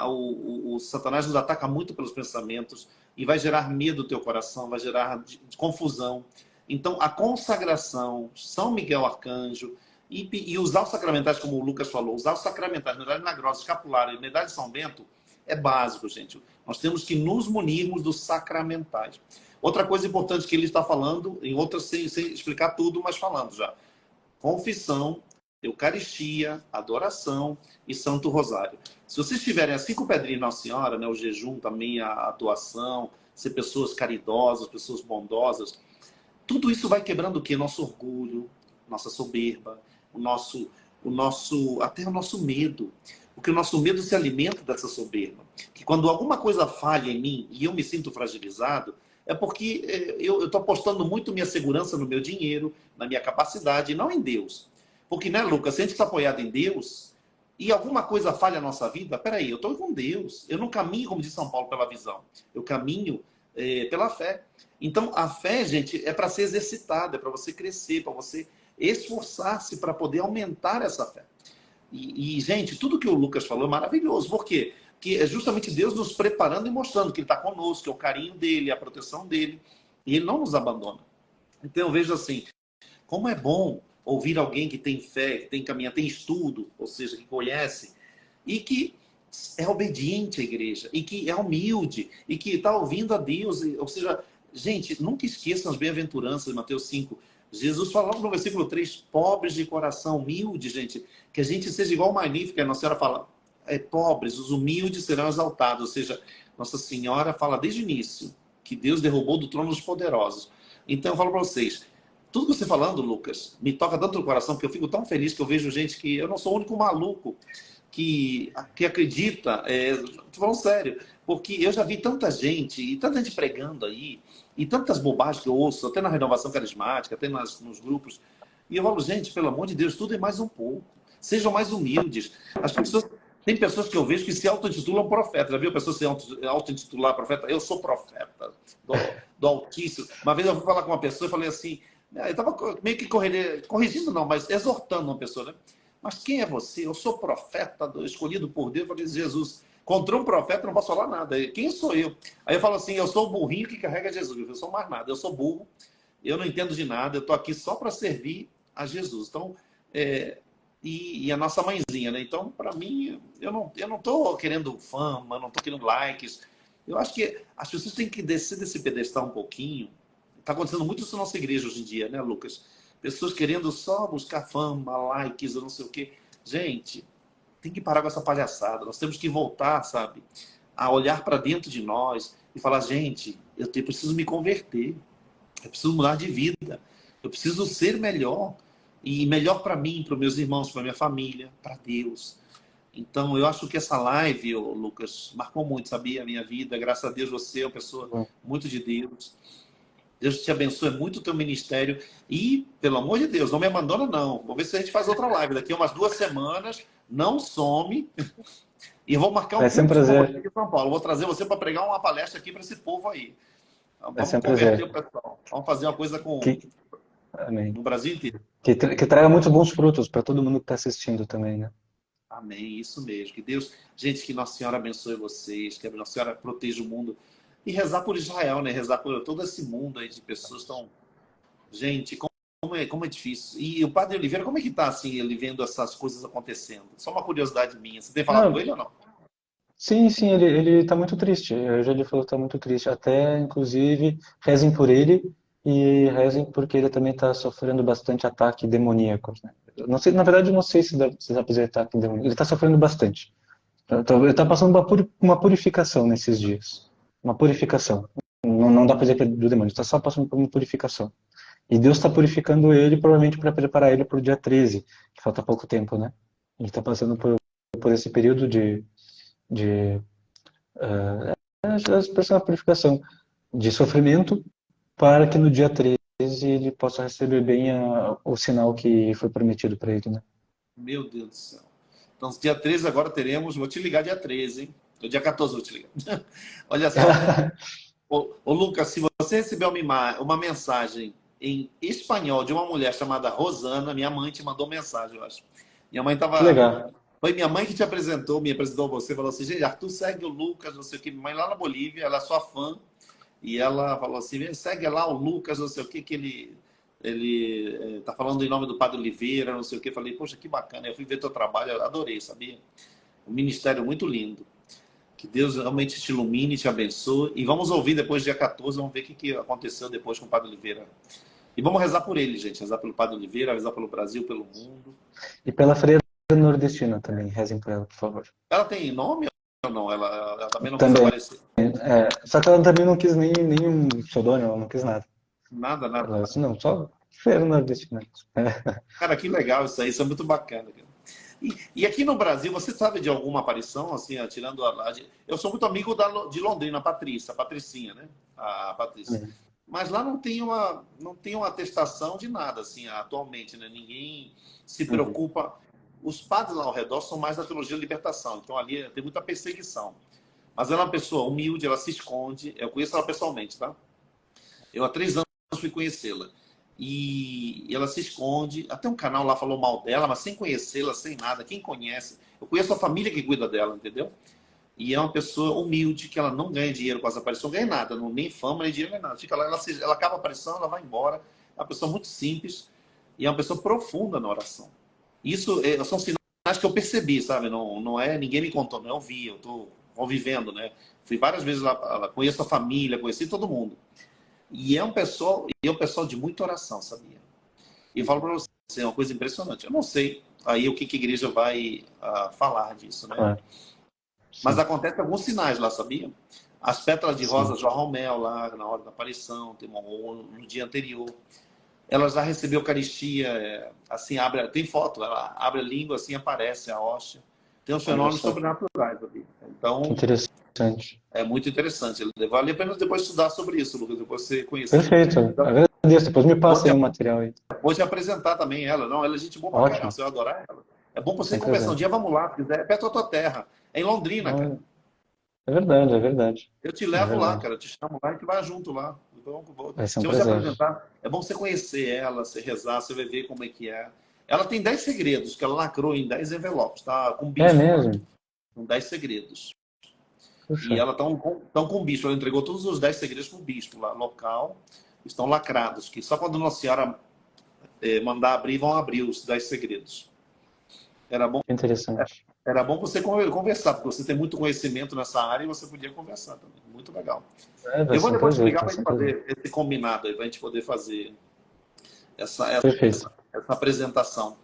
O Satanás nos ataca muito pelos pensamentos e vai gerar medo no teu coração, vai gerar confusão. Então, a consagração, São Miguel Arcanjo, e usar os sacramentais, como o Lucas falou, usar os sacramentais, medalha milagrosa, escapulária e medalha de São Bento, é básico, gente. Nós temos que nos munirmos dos sacramentais. Outra coisa importante que ele está falando, em outras sem explicar tudo, mas falando já. Confissão, Eucaristia, adoração e Santo Rosário. Se vocês tiverem as 5 pedrinhas Nossa Senhora, né, o jejum também, a atuação, ser pessoas caridosas, pessoas bondosas, tudo isso vai quebrando o quê? Nosso orgulho, nossa soberba, até o nosso medo. Porque o nosso medo se alimenta dessa soberba. Que quando alguma coisa falha em mim e eu me sinto fragilizado, é porque eu estou apostando muito minha segurança no meu dinheiro, na minha capacidade, e não em Deus. Porque, né, Lucas, se a gente está apoiado em Deus e alguma coisa falha na nossa vida, peraí, eu estou com Deus. Eu não caminho, como diz São Paulo, pela visão. Eu caminho pela fé. Então, a fé, gente, é para ser exercitada, é para você crescer, para você esforçar-se para poder aumentar essa fé. Gente, tudo que o Lucas falou é maravilhoso. Por quê? Porque é justamente Deus nos preparando e mostrando que Ele está conosco, que é o carinho dEle, a proteção dEle. E Ele não nos abandona. Então eu vejo assim, como é bom ouvir alguém que tem fé, que tem caminho, tem estudo, ou seja, que conhece, e que é obediente à igreja, e que é humilde, e que está ouvindo a Deus. Ou seja, gente, nunca esqueçam as bem-aventuranças de Mateus 5. Jesus falou no versículo 3, pobres de coração, humildes, gente, que a gente seja igual Magnífica, a Nossa Senhora fala, pobres, os humildes serão exaltados, ou seja, Nossa Senhora fala desde o início, que Deus derrubou do trono os poderosos. Então eu falo para vocês, tudo que você falando, Lucas, me toca tanto no coração, porque eu fico tão feliz que eu vejo gente que, eu não sou o único maluco que acredita, tô falando sério, porque eu já vi tanta gente, e tanta gente pregando aí, e tantas bobagens que eu ouço, até na renovação carismática, até nos grupos, e eu falo, gente, pelo amor de Deus, tudo é mais um pouco. Sejam mais humildes. Tem pessoas que eu vejo que se auto-intitulam profeta. Já viu pessoas se auto-intitular profeta? Eu sou profeta do Altíssimo. Uma vez eu fui falar com uma pessoa e falei assim, eu estava meio que corrigindo não, mas exortando uma pessoa, né? Mas quem é você? Eu sou profeta escolhido por Deus. Eu falei, Jesus, contra um profeta não posso falar nada. Quem sou eu? Aí eu falo assim, eu sou o burrinho que carrega Jesus. Eu não sou mais nada. Eu sou burro, eu não entendo de nada. Eu estou aqui só para servir a Jesus. Então, e a nossa mãezinha, né? Então, para mim, eu não estou querendo fama, não estou querendo likes. Eu acho que as pessoas têm que descer desse pedestal um pouquinho. Está acontecendo muito isso na nossa igreja hoje em dia, né, Lucas? Pessoas querendo só buscar fama, likes, eu não sei o quê. Gente, tem que parar com essa palhaçada. Nós temos que voltar, sabe, a olhar para dentro de nós e falar, gente, eu preciso me converter. Eu preciso mudar de vida. Eu preciso ser melhor. E melhor para mim, para os meus irmãos, para minha família, para Deus. Então, eu acho que essa live, Lucas, marcou muito, sabia? A minha vida. Graças a Deus, você é uma pessoa muito de Deus. Deus te abençoe muito o teu ministério. E, pelo amor de Deus, não me abandona, não. Vamos ver se a gente faz outra live. Daqui a umas 2 semanas, não some. E eu vou marcar um Vai ser um prazer. aqui em São Paulo. Vou trazer você para pregar uma palestra aqui para esse povo aí. Vai ser Vamos um converter prazer. o pessoal. Vamos fazer uma coisa Que, amém. no Brasil inteiro. Que traga muitos bons frutos para todo mundo que está assistindo também, né? Amém, isso mesmo. Que Deus, gente, que Nossa Senhora abençoe vocês, que a Nossa Senhora proteja o mundo. E rezar por Israel, né? Rezar por todo esse mundo aí de pessoas tão. Gente, como é difícil. E o Padre Oliveira, como é que tá, assim, ele vendo essas coisas acontecendo? Só uma curiosidade minha. Você tem falado com Não, ele ou não? sim, sim, ele tá muito triste. Já ele falou que tá muito triste. Até, inclusive, rezem por ele e rezem porque ele também está sofrendo bastante ataque demoníaco, né? Eu não sei, na verdade, eu não sei se dá pra dizer ataque demoníaco. Ele está sofrendo bastante. Ele está passando uma purificação nesses dias. Uma purificação. Não dá para dizer que é do demônio, está só passando por uma purificação. E Deus está purificando ele, provavelmente para preparar ele para o dia 13, que falta pouco tempo, né? Ele está passando por esse período de essa purificação de sofrimento para que no dia 13 ele possa receber bem o sinal que foi prometido para ele, né? Meu Deus do céu. Então, dia 13 agora teremos. Vou te ligar dia 13, hein? No dia 14 vou te ligar. Olha só. Ô, Lucas, se você receber uma mensagem em espanhol de uma mulher chamada Rosana, minha mãe te mandou mensagem, eu acho. Minha mãe Que estava. legal. Foi minha mãe que te apresentou, me apresentou a você, falou assim: gente, Arthur segue o Lucas, não sei o que. Minha mãe lá na Bolívia, ela é sua fã. E ela falou assim: segue lá o Lucas, não sei o que ele tá falando em nome do Padre Oliveira, não sei o que. Eu falei: poxa, que bacana. Eu fui ver teu trabalho, eu adorei, sabia? Um ministério muito lindo. Que Deus realmente te ilumine, te abençoe. E vamos ouvir depois, dia 14, vamos ver o que aconteceu depois com o Padre Oliveira. E vamos rezar por ele, gente. Rezar pelo Padre Oliveira, rezar pelo Brasil, pelo mundo. E pela freira nordestina também, rezem por ela, por favor. Ela tem nome ou não? Ela também não quis Também. aparecer. Só que ela também não quis nem um pseudônimo, ela não quis nada. Nada, nada, Ela nada. disse, não, só freira nordestina. Cara, que legal isso é muito bacana. Cara. E aqui no Brasil, você sabe de alguma aparição, assim, tirando a... Eu sou muito amigo de Londrina, a Patricinha, né? A Patrícia. Mas lá não tem uma atestação de nada, assim, atualmente, né? Ninguém se preocupa. Os padres lá ao redor são mais da teologia da libertação, então ali tem muita perseguição. Mas ela é uma pessoa humilde, ela se esconde. Eu conheço ela pessoalmente, tá? Eu há 3 anos fui conhecê-la. E ela se esconde. Até um canal lá falou mal dela, mas sem conhecê-la, sem nada. Quem conhece? Eu conheço a família que cuida dela, entendeu? E é uma pessoa humilde, que ela não ganha dinheiro com as aparições, não ganha nada, não, nem fama, nem dinheiro, nem nada. Fica lá, ela acaba a aparição, ela vai embora. É uma pessoa muito simples e é uma pessoa profunda na oração. Isso são sinais que eu percebi, sabe? Não é, ninguém me contou, não, eu vi, eu estou convivendo, né? Fui várias vezes lá, conheço a família, conheci todo mundo. E é um pessoal de muita oração, sabia? E eu falo para você, é uma coisa impressionante. Eu não sei aí o que a igreja vai falar disso, né? Claro. Mas Sim, acontece alguns sinais lá, sabia? As pétalas de rosa sim. jorram mel lá na hora da aparição, no dia anterior. Ela já recebeu Eucaristia, assim, tem foto, ela abre a língua, assim aparece a hóstia. Tem uns Olha fenômenos só, sobrenaturais ali. que Então, interessante. é muito interessante. Vale a pena depois estudar sobre isso, Lucas, depois você conhecer. Perfeito, Então, agradeço. Depois me vou passa te aí o material aí. Vou te apresentar também ela. Não, ela é gente boa pra caramba, Ótimo, você vai adorar ela. É bom pra você sem conversar. Um prazer. dia vamos lá, se quiser. É perto da tua terra. É em Londrina, cara. Não, é verdade, é verdade. Eu te É levo lá, verdade. cara. Eu te chamo lá e a gente vai junto lá. Então, Vai ser um se eu te prazer. apresentar, é bom você conhecer ela, você rezar, você vai ver como é que é. Ela tem 10 segredos que ela lacrou em 10 envelopes, tá? Com É bispo lá. mesmo? Com 10 segredos. E Puxa, ela tão com o bispo. Ela entregou todos os 10 segredos pro bispo lá, local. Estão lacrados. Que só quando Nossa Senhora mandar abrir, vão abrir os 10 segredos. Era bom que interessante. Era bom você conversar, porque você tem muito conhecimento nessa área e você podia conversar também. Muito legal. Vai Eu vou ser um depois te prazer, ligar vai para a ser gente um prazer. fazer esse combinado aí, para a gente poder fazer essa, Perfeito, essa apresentação.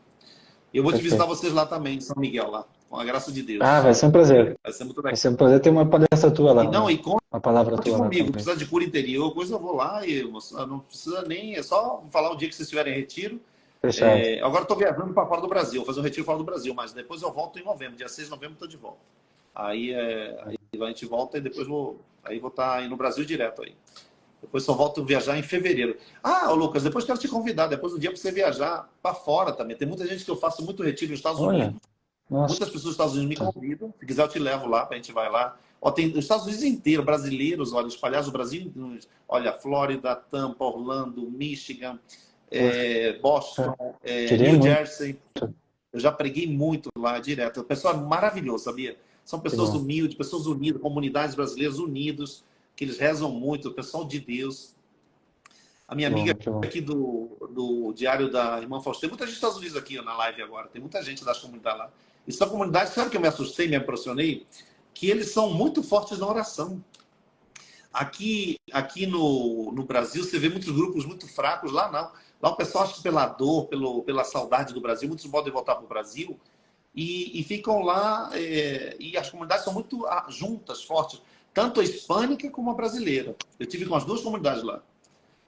E eu vou te visitar perfeito. vocês lá também, em São Miguel, lá, com a graça de Ah, Deus. vai ser um prazer. Vai ser muito Vai legal. ser um prazer ter uma palestra tua lá, E não, e conte uma palavra tua lá comigo, também. precisa de cura interior, coisa eu vou lá e não precisa nem, é só falar o dia que vocês estiverem em retiro. Fechado. Agora estou viajando para fora do Brasil, vou fazer um retiro fora do Brasil, mas depois eu volto em novembro, dia 6 de novembro estou de volta. Aí a gente volta e depois vou estar aí no Brasil direto aí. Depois só volto a viajar em fevereiro. Ah, ô Lucas, depois quero te convidar, depois um dia para você viajar para fora também. Tem muita gente que eu faço muito retiro nos Estados Olha, Unidos. Nossa, Muitas pessoas dos Estados Unidos me convidam. Se quiser, eu te levo lá, a gente vai lá. Ó, tem os Estados Unidos inteiro, brasileiros, olha, espalhados no Brasil. Olha, Flórida, Tampa, Orlando, Michigan, poxa, Boston, queria New muito. Jersey. Eu já preguei muito lá direto. O pessoal é maravilhoso, sabia? São Que pessoas bom, humildes, pessoas unidas, comunidades brasileiras unidos, que eles rezam muito, o pessoal de Deus. A minha que amiga bom, que bom. aqui do Diário da Irmã Faustina, tem muita gente dos Estados Unidos aqui na live agora, tem muita gente das comunidades lá. E são comunidades, sabe que eu me assustei, me impressionei? Que eles são muito fortes na oração. Aqui no Brasil, você vê muitos grupos muito fracos, lá não. Lá o pessoal acha que pela dor, pela saudade do Brasil, muitos podem voltar para o Brasil e ficam lá, e as comunidades são muito juntas, fortes, tanto a hispânica como a brasileira. Eu tive com as duas comunidades lá.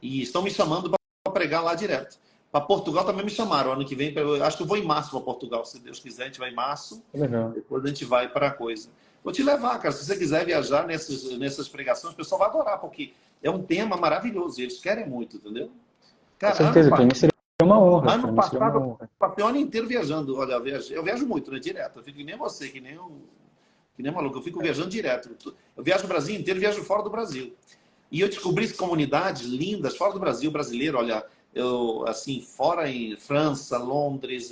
E estão me chamando para pregar lá direto. Para Portugal também me chamaram. Ano que vem, eu acho que eu vou em março para Portugal. Se Deus quiser, a gente vai em março. Que legal. Depois a gente vai para a coisa. Vou te levar, cara. Se você quiser viajar nessas pregações, o pessoal vai adorar, porque é um tema maravilhoso. E eles querem muito, entendeu? Com Cara, certeza, para mim seria uma honra. Para ano mim seria uma passado honra. eu passei o ano inteiro viajando. Olha, eu viajo muito, né? Direto. Eu fico que nem você, que nem maluco. Eu fico viajando direto. Eu viajo no Brasil inteiro, viajo fora do Brasil. E eu descobri comunidades lindas fora do Brasil, brasileiro, olha, eu assim, fora em França, Londres,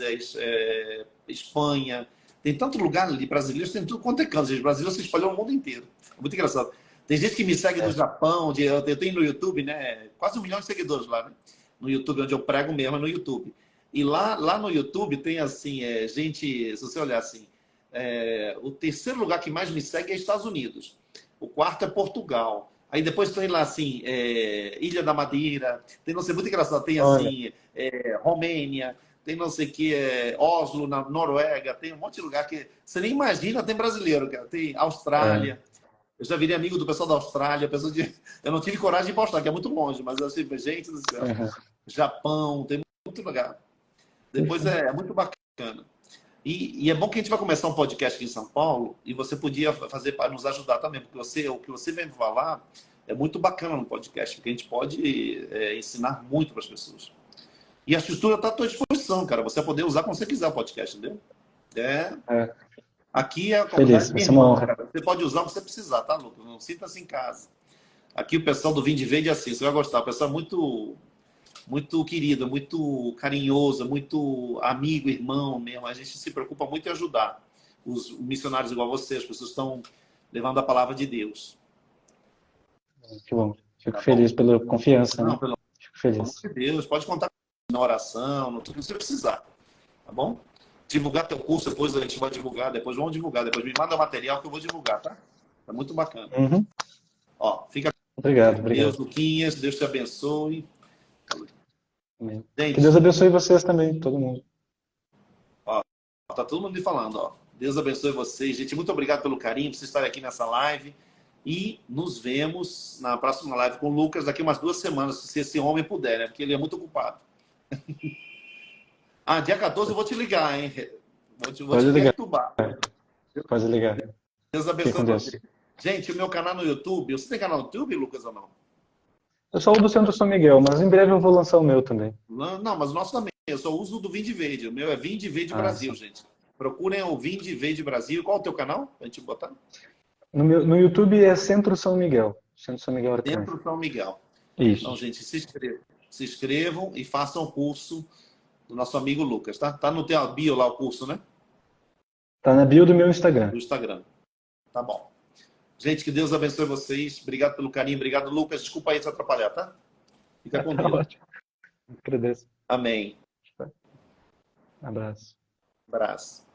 Espanha, tem tanto lugar ali, brasileiros, tem tudo quanto é canto, gente, brasileiros se espalhou no mundo inteiro. É muito engraçado. Tem gente que me segue do É. Japão, eu tenho no YouTube, né, quase 1 milhão de seguidores lá, né, no YouTube, onde eu prego mesmo, é no YouTube. E lá no YouTube tem assim, gente, se você olhar assim, o terceiro lugar que mais me segue é Estados Unidos. O quarto é Portugal. Aí depois tem lá assim, Ilha da Madeira, tem não sei, muito engraçado, tem Olha, assim, Romênia, tem não sei o que, Oslo, na Noruega, tem um monte de lugar que você nem imagina, tem brasileiro, cara. Tem é, Austrália. Eu já virei amigo do pessoal da Austrália, eu não tive coragem de ir para a Austrália, que é muito longe, mas eu assim, gente do céu. uhum. Japão, tem muito lugar. Depois Puxa, é muito bacana. E é bom que a gente vai começar um podcast aqui em São Paulo e você podia fazer para nos ajudar também, porque o que você vem falar é muito bacana no podcast, porque a gente pode ensinar muito para as pessoas. E a estrutura está à tua disposição, cara. Você vai poder usar como você quiser o podcast, entendeu? É, é, aqui é a feliz, comunidade vai de ser uma irmão, honra. cara. Você pode usar o que você precisar, tá, Lucas? Não sinta-se em casa. Aqui o pessoal do Vinde Verde é assim, você vai gostar. O pessoal é muito querido, muito carinhoso, muito amigo, irmão mesmo. A gente se preocupa muito em ajudar os missionários igual você, as pessoas estão levando a palavra de Deus. Que bom. Fico Tá bom? feliz pela confiança, Não, né? pelo Fico amor feliz. de Deus, pode contar na oração, no tudo que você precisar. Tá bom? Divulgar teu curso, depois a gente vai divulgar, depois vamos divulgar, depois me manda material que eu vou divulgar, tá? Tá muito bacana. Uhum. Ó, fica Obrigado, com Deus, obrigado. Luquinhas, Deus te abençoe. Amém. Que Deus Gente, abençoe vocês também, todo mundo. ó, tá todo mundo me falando, ó. Deus abençoe vocês. Gente, muito obrigado pelo carinho, por vocês estarem aqui nessa live. E nos vemos na próxima live com o Lucas daqui umas 2 semanas, se esse homem puder, né? Porque ele é muito ocupado. Ah, dia 14 eu vou te ligar, hein? Vou te Pode ligar, perturbar. pode ligar. Deus Fique abençoe com você. Deus. Gente, o meu canal no YouTube. Você tem canal no YouTube, Lucas, ou não? Eu sou o do Centro São Miguel, mas em breve eu vou lançar o meu também. Não, não, mas o nosso também. Eu só uso o do Vinde Verde. O meu é Vinde Verde Ah, Brasil, sim. gente. Procurem o Vinde Verde Brasil. Qual é o teu canal? Pra gente botar? No YouTube é Centro São Miguel. Centro São Miguel Arcanjo. Centro São Miguel. Então, Isso. gente, se inscrevam e façam o curso do nosso amigo Lucas, tá? Tá no teu bio lá o curso, né? Tá na bio do meu Instagram. Do Instagram. Tá bom. Gente, que Deus abençoe vocês. Obrigado pelo carinho. Obrigado, Lucas. Desculpa aí te atrapalhar, tá? Fica com Tá Deus. ótimo. Agradeço. Amém. Abraço. Abraço.